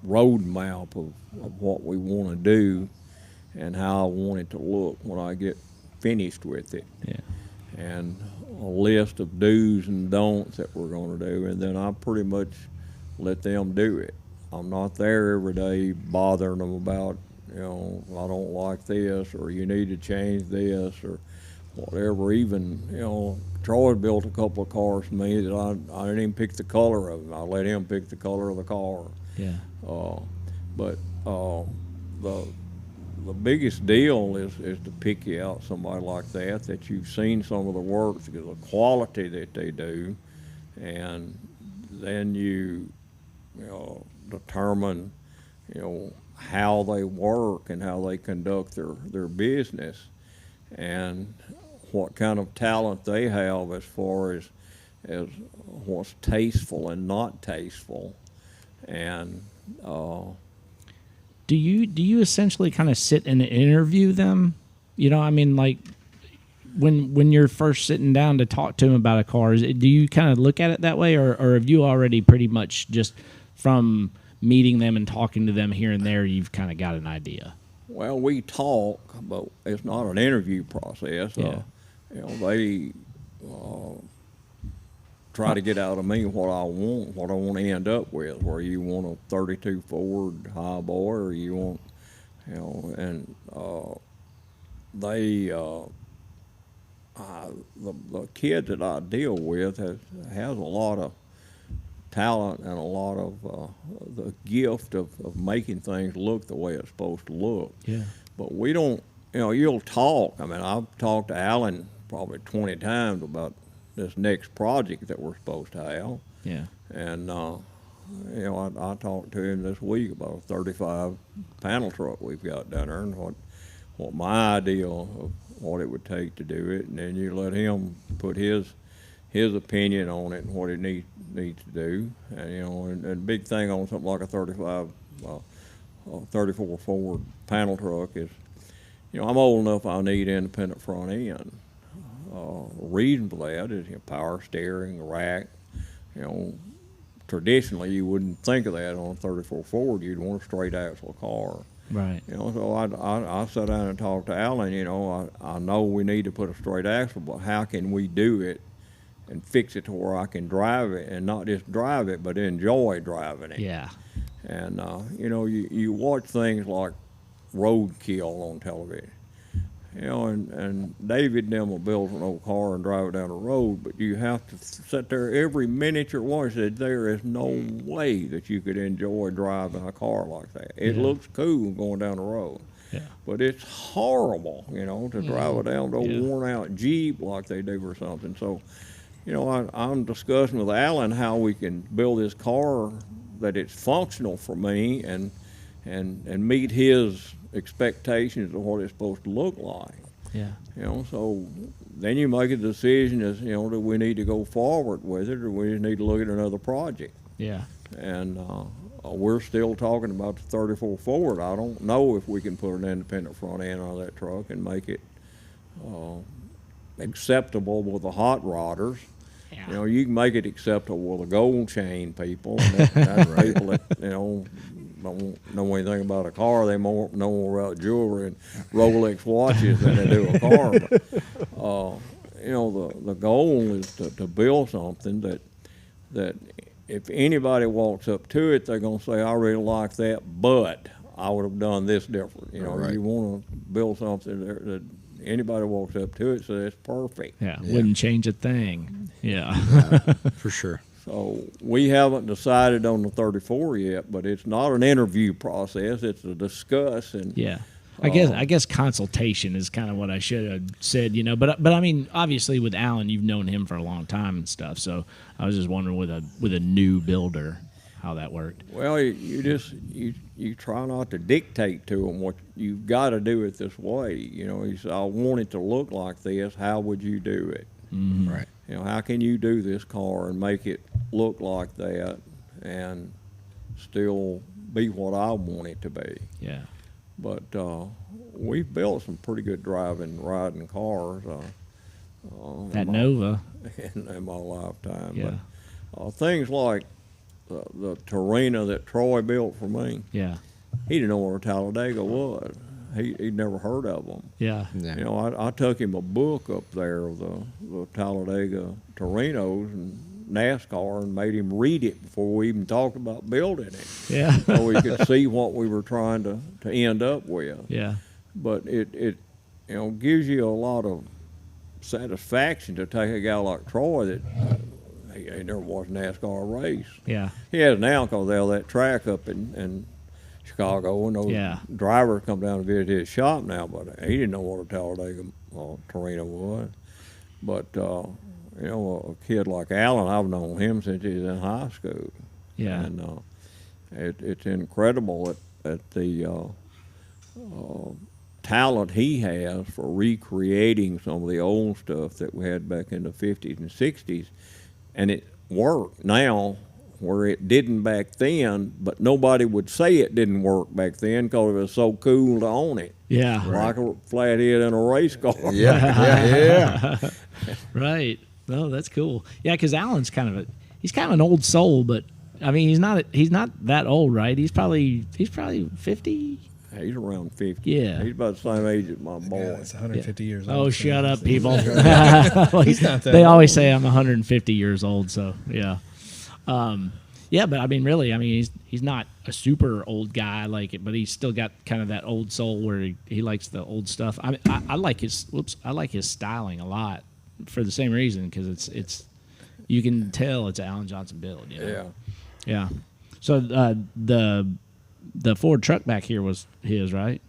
road map of what we want to do and how I want it to look when I get finished with it. yeah. And a list of do's and don'ts that we're going to do, and then I pretty much let them do it. I'm not there every day bothering them about, I don't like this, or you need to change this, or whatever. Even, Troy built a couple of cars for me that I didn't even pick the color of them. I let him pick the color of the car. Yeah. But the biggest deal is to pick you out somebody like that you've seen some of the work, the quality that they do, and then you determine how they work and how they conduct their business, and what kind of talent they have as far as what's tasteful and not tasteful, and Do you essentially kind of sit and interview them? I mean, like, when you're first sitting down to talk to them about a car, do you kind of look at it that way, or have you already pretty much just from meeting them and talking to them here and there, you've kind of got an idea? Well, we talk, but it's not an interview process. Yeah. They try to get out of me what I want to end up with. Where you want a 32 Ford high boy, or you want, and the kid that I deal with has a lot of talent and a lot of the gift of making things look the way it's supposed to look. Yeah. But we don't, you'll talk. I mean, I've talked to Alan probably 20 times about this next project that we're supposed to have. Yeah. And, I talked to him this week about a 35 panel truck we've got down there, and what my idea of what it would take to do it, and then you let him put his opinion on it and what it needs to do. And, and the big thing on something like a 34 Ford panel truck is, I'm old enough I need independent front end. Reason for that is power steering, rack. Traditionally you wouldn't think of that on a 34 Ford. You'd want a straight axle car. Right. You know, so I sat down and talked to Alan. You know, I know we need to put a straight axle, but how can we do it and fix it to where I can drive it and not just drive it, but enjoy driving it? Yeah. And you know, you watch things like Roadkill on television. You know, and David and them will build an old car and drive it down the road, but you have to sit there every minute you're watching it. There is no way that you could enjoy driving a car like that. It looks cool going down the road, but it's horrible, you know, to drive it down the old worn-out Jeep like they do or something. So, you know, I'm discussing with Alan how we can build this car that it's functional for me and meet his expectations of what it's supposed to look like. Yeah. You know, so then you make a decision as, you know, do we need to go forward with it or we just need to look at another project? Yeah. And we're still talking about the 34 Ford. I don't know if we can put an independent front end on that truck and make it acceptable with the hot rodders. Yeah. You know, you can make it acceptable with the gold chain people. And that's people that, you know, don't know anything about a car. They know more about jewelry and Rolex watches than they do a car. But, you know, the goal is to build something that if anybody walks up to it, they're going to say, I really like that, but I would have done this different. You know, Right. You want to build something that anybody walks up to it says it's perfect. Yeah. Wouldn't change a thing. Yeah. For sure. So we haven't decided on the 34 yet, but it's not an interview process. It's a discuss and Yeah. I guess consultation is kind of what I should have said, you know. But I mean, obviously with Alan, you've known him for a long time and stuff. So I was just wondering with a new builder how that worked. Well, you try not to dictate to them what you've got to do it this way. You know, you say, I want it to look like this. How would you do it? Mm-hmm. Right. You know, how can you do this car and make it look like that and still be what I want it to be? Yeah. But we've built some pretty good riding cars. That Nova. In my lifetime. Yeah. But things like the Torino that Troy built for me, Yeah. he didn't know where Talladega was. He'd never heard of them. Yeah. Yeah. You know, I took him a book up there of the Talladega Torinos and NASCAR and made him read it before we even talked about building it. Yeah. So we could see what we were trying to end up with. Yeah. But it you know, gives you a lot of satisfaction to take a guy like Troy that he never watched a NASCAR race. Yeah. He has now because they have that track up in Chicago, and those drivers come down and visit his shop now, but he didn't know what a Talladega Torino was. But, you know, a kid like Alan, I've known him since he was in high school. Yeah. And it's incredible at the talent he has for recreating some of the old stuff that we had back in the 50s and 60s. And it worked now where it didn't back then, but nobody would say it didn't work back then because it was so cool to own it. Yeah. Like a flathead in a race car. Yeah. Right. No, that's cool. Yeah, because Alan's he's kind of an old soul, but I mean he's not that old, right? He's probably 50. He's around 50. Yeah. He's about the same age as my boy. Yeah, it's 150 years old. Oh, shut up, people. He's not that They old. always say I'm 150 years old, so yeah. Yeah, but I mean, really, I mean, he's not a super old guy like it, but he's still got kind of that old soul where he likes the old stuff. I like his styling a lot for the same reason because it's you can tell it's Alan Johnson build. You know? Yeah. Yeah. So the Ford truck back here was his, right?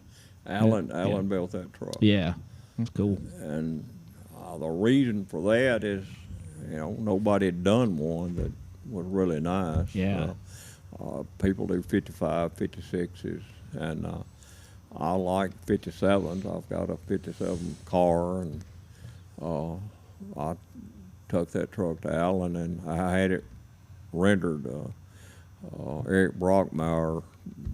Alan built that truck. Yeah. That's cool. And the reason for that is, you know, nobody had done one that was really nice. Yeah. People do 55, 56s, and I like 57s. I've got a 57 car, and I took that truck to Alan, and I had it rendered. Eric Brockmeyer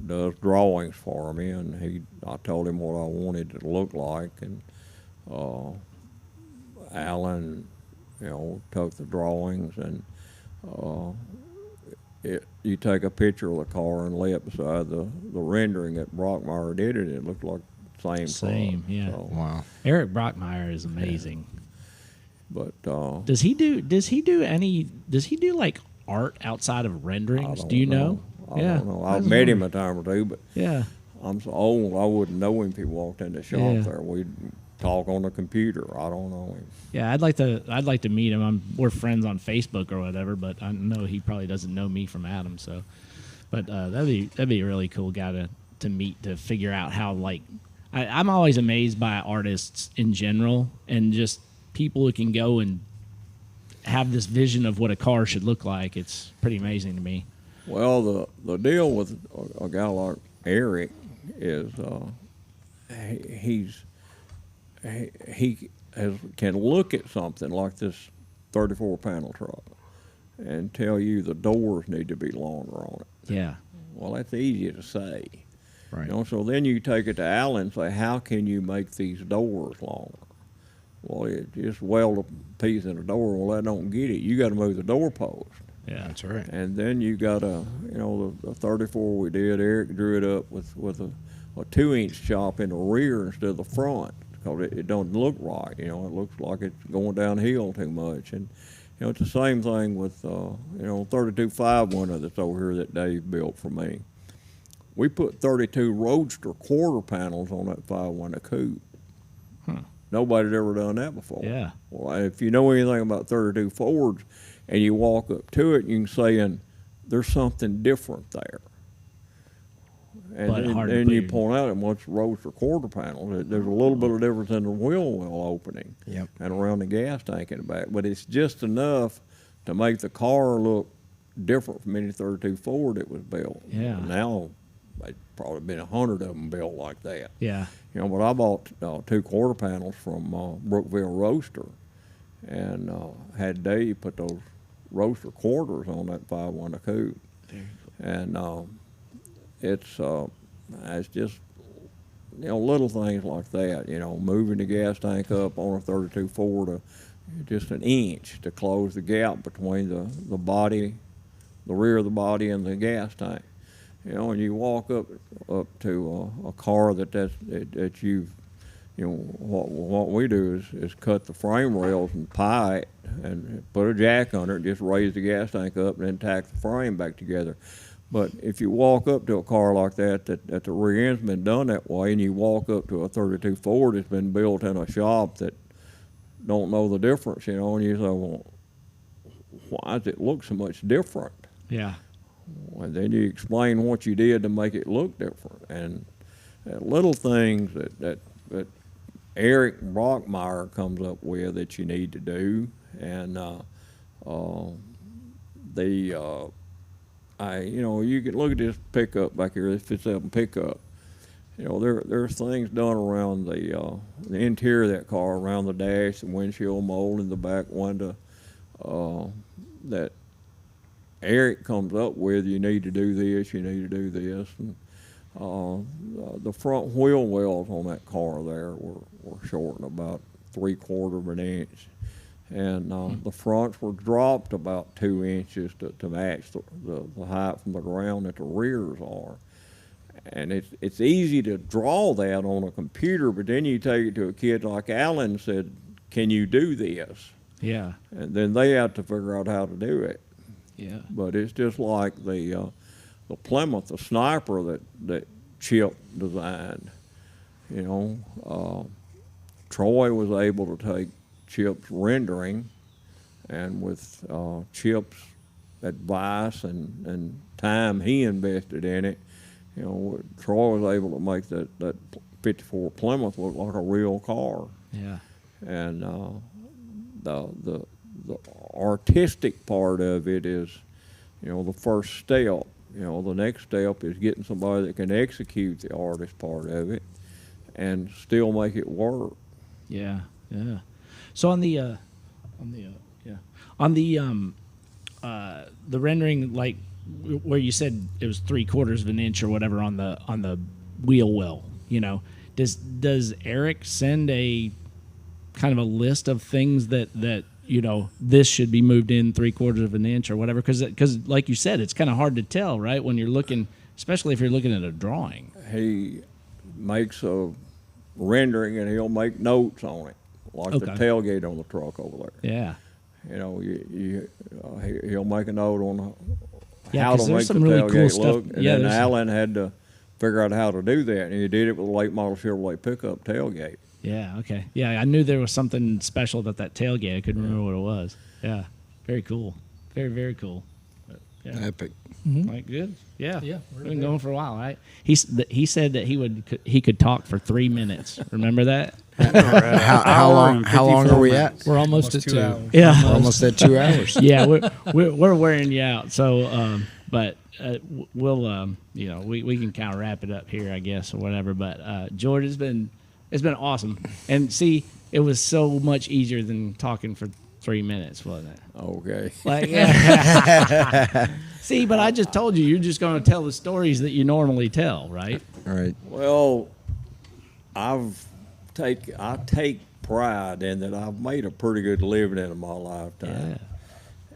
does drawings for me, and I told him what I wanted it to look like, and Alan, you know, took the drawings, and you take a picture of the car and lay it beside the rendering that Brockmeyer did it, it looked like the same truck. Yeah. So, Wow. Eric Brockmeyer is amazing. but Does he do like art outside of renderings? Do you know? I don't know. I've met him a time or two, but Yeah. I'm so old I wouldn't know him if he walked in the shop Yeah. there. We'd talk on the computer. I don't know him. Yeah, I'd like to meet him. We're friends on Facebook or whatever, but I know he probably doesn't know me from Adam. So, but that'd be a really cool guy to meet, to figure out how, like, I'm always amazed by artists in general and just people who can go and have this vision of what a car should look like. It's pretty amazing to me. Well, the deal with a guy like Eric is he can look at something like this 34 panel truck and tell you the doors need to be longer on it. Yeah. Well, that's easy to say. Right. You know, so then you take it to Alan and say, how can you make these doors longer? Well, you just weld a piece in a door. Well, that don't get it. You got to move the door post. Yeah. That's right. And then you got the 34 we did, Eric drew it up with a 2-inch chop in the rear instead of the front, because it don't look right. You know, it looks like it's going downhill too much. And, you know, it's the same thing with, 32.5 one that's over here that Dave built for me. We put 32 Roadster quarter panels on that 5.1 coupe. Huh. Nobody had ever done that before. Yeah. Well, if you know anything about 32 Fords and you walk up to it, you can say, there's something different there. And But hard to then put you your- point out, and what's Roadster quarter panels, there's a little bit of difference in the wheel well opening Yep. and around the gas tank in the back. But it's just enough to make the car look different from any 32 Ford that was built. Yeah. Now, there's probably been 100 of them built like that. Yeah. You know, but I bought 2 quarter panels from Brookville Roaster and had Dave put those Roaster quarters on that 5.1 coupe. And it's just, little things like that, moving the gas tank up on a 32 Ford just an inch to close the gap between the body, the rear of the body and the gas tank. And you walk up to a car that you've, what we do is cut the frame rails and pie it and put a jack under it, just raise the gas tank up and then tack the frame back together. But if you walk up to a car like that the rear end's been done that way, and you walk up to a 32 Ford that's been built in a shop that don't know the difference, and you say, well, why does it look so much different? Yeah. And then you explain what you did to make it look different. And little things that Eric Brockmeyer comes up with that you need to do. And you can look at this pickup back here, this 57 pickup. There's things done around the interior of that car, around the dash, the windshield mold, and the back window that Eric comes up with. You need to do this, you need to do this. And the front wheel wells on that car there were shortened about 3/4 of an inch. And the fronts were dropped about 2 inches to match the height from the ground that the rears are. And it's easy to draw that on a computer, but then you take it to a kid like Alan said, can you do this? Yeah. And then they have to figure out how to do it. Yeah. But it's just like the Plymouth, the Sniper that Chip designed. Troy was able to take Chip's rendering, and with Chip's advice and time he invested in it, Troy was able to make that 54 Plymouth look like a real car. Yeah. And the artistic part of it is, the first step. The next step is getting somebody that can execute the artist part of it and still make it work. Yeah. Yeah. So on the rendering, like where you said it was 3/4 of an inch or whatever on the wheel well, does Eric send a kind of a list of things that this should be moved in 3/4 of an inch or whatever. Because like you said, it's kind of hard to tell, right? When you're looking, especially if you're looking at a drawing. He makes a rendering and he'll make notes on it, like the tailgate on the truck over there. Yeah. He'll make a note on Yeah, how 'cause to there's make the some really cool tailgate stuff. look. And Yeah, then there's- Alan had to figure out how to do that, and he did it with a late model Chevrolet pickup tailgate. Yeah. Okay. Yeah, I knew there was something special about that tailgate. I couldn't remember what it was. Yeah. Very cool. Very, very cool. Yeah. Epic. Like good. Yeah. Yeah, We've been going for a while, right? He said that he could talk for 3 minutes. Remember that? How long are we at? We're almost at 2 2. hours. Yeah. We're almost at 2 hours. Yeah, we're wearing you out. So, but we'll we can kind of wrap it up here, I guess, or whatever. But George, it's been awesome, and see, it was so much easier than talking for 3 minutes, wasn't it? Okay. Like, see, but I just told you're just going to tell the stories that you normally tell, right? All right. Well, I take pride in that I've made a pretty good living in my lifetime. Yeah.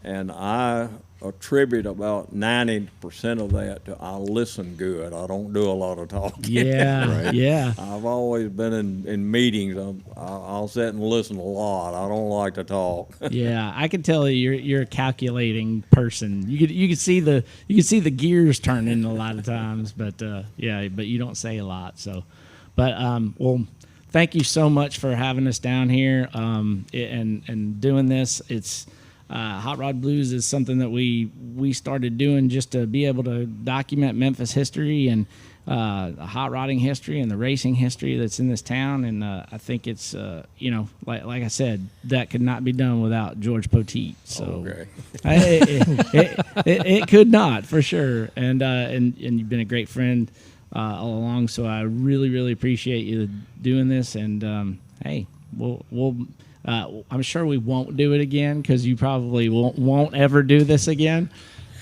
And I attribute about 90% of that to I listen good. I don't do a lot of talking. Yeah, Right. yeah. I've always been in meetings. I'll sit and listen a lot. I don't like to talk. Yeah, I can tell you're a calculating person. You could see the gears turning a lot of times, but but you don't say a lot. So, but well, thank you so much for having us down here and doing this. It's Hot Rod Blues is something that we started doing just to be able to document Memphis history and hot rodding history and the racing history that's in this town. And I think it's like I said, that could not be done without George Poteet. So Okay. it could not, for sure. And you've been a great friend all along. So I really, really appreciate you doing this. And hey, we'll I'm sure we won't do it again because you probably won't ever do this again.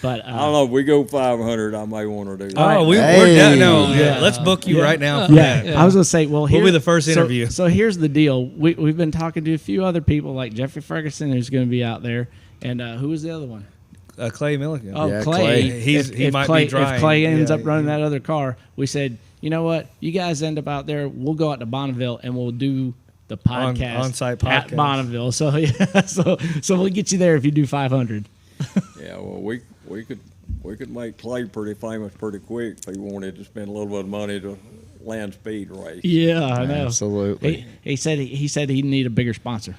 But I don't know. If we go 500, I may want to do that. Oh, we're Hey. down. No, Yeah. let's book you right now. For yeah, that. I was gonna say, well, We'll be the first interview. So here's the deal: we've been talking to a few other people, like Jeffrey Ferguson, who's going to be out there, and who was the other one? Clay Milligan. Oh, Yeah, Clay. Clay. He might Clay, be drying. If Clay ends Yeah, up running that other car, we said, you know what? You guys end up out there. We'll go out to Bonneville and we'll do the podcast on-site at podcast. Bonneville. So yeah, so we'll get you there if you do 500. Yeah, well, we could make Clay pretty famous pretty quick if he wanted to spend a little bit of money to land speed race. Yeah, I know. Absolutely. He said he'd need a bigger sponsor.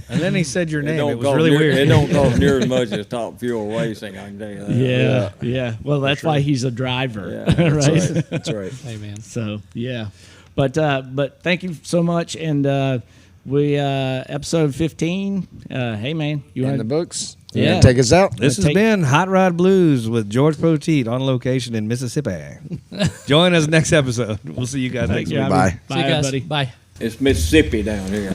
And then he said your name. It was really weird. It don't cost near as much as Top Fuel Racing, I can tell you that. Yeah. Well, that's why he's a driver, Yeah, right? That's right. That's right. Hey, man. So yeah, but thank you so much, and we episode 15. Hey man, you In want the books. Yeah. You wanna take us out. This has Take- been Hot Rod Blues with George Poteet on location in Mississippi. Join us next episode. We'll see you guys next week. Bye. See you guys. everybody. Bye. It's Mississippi down here.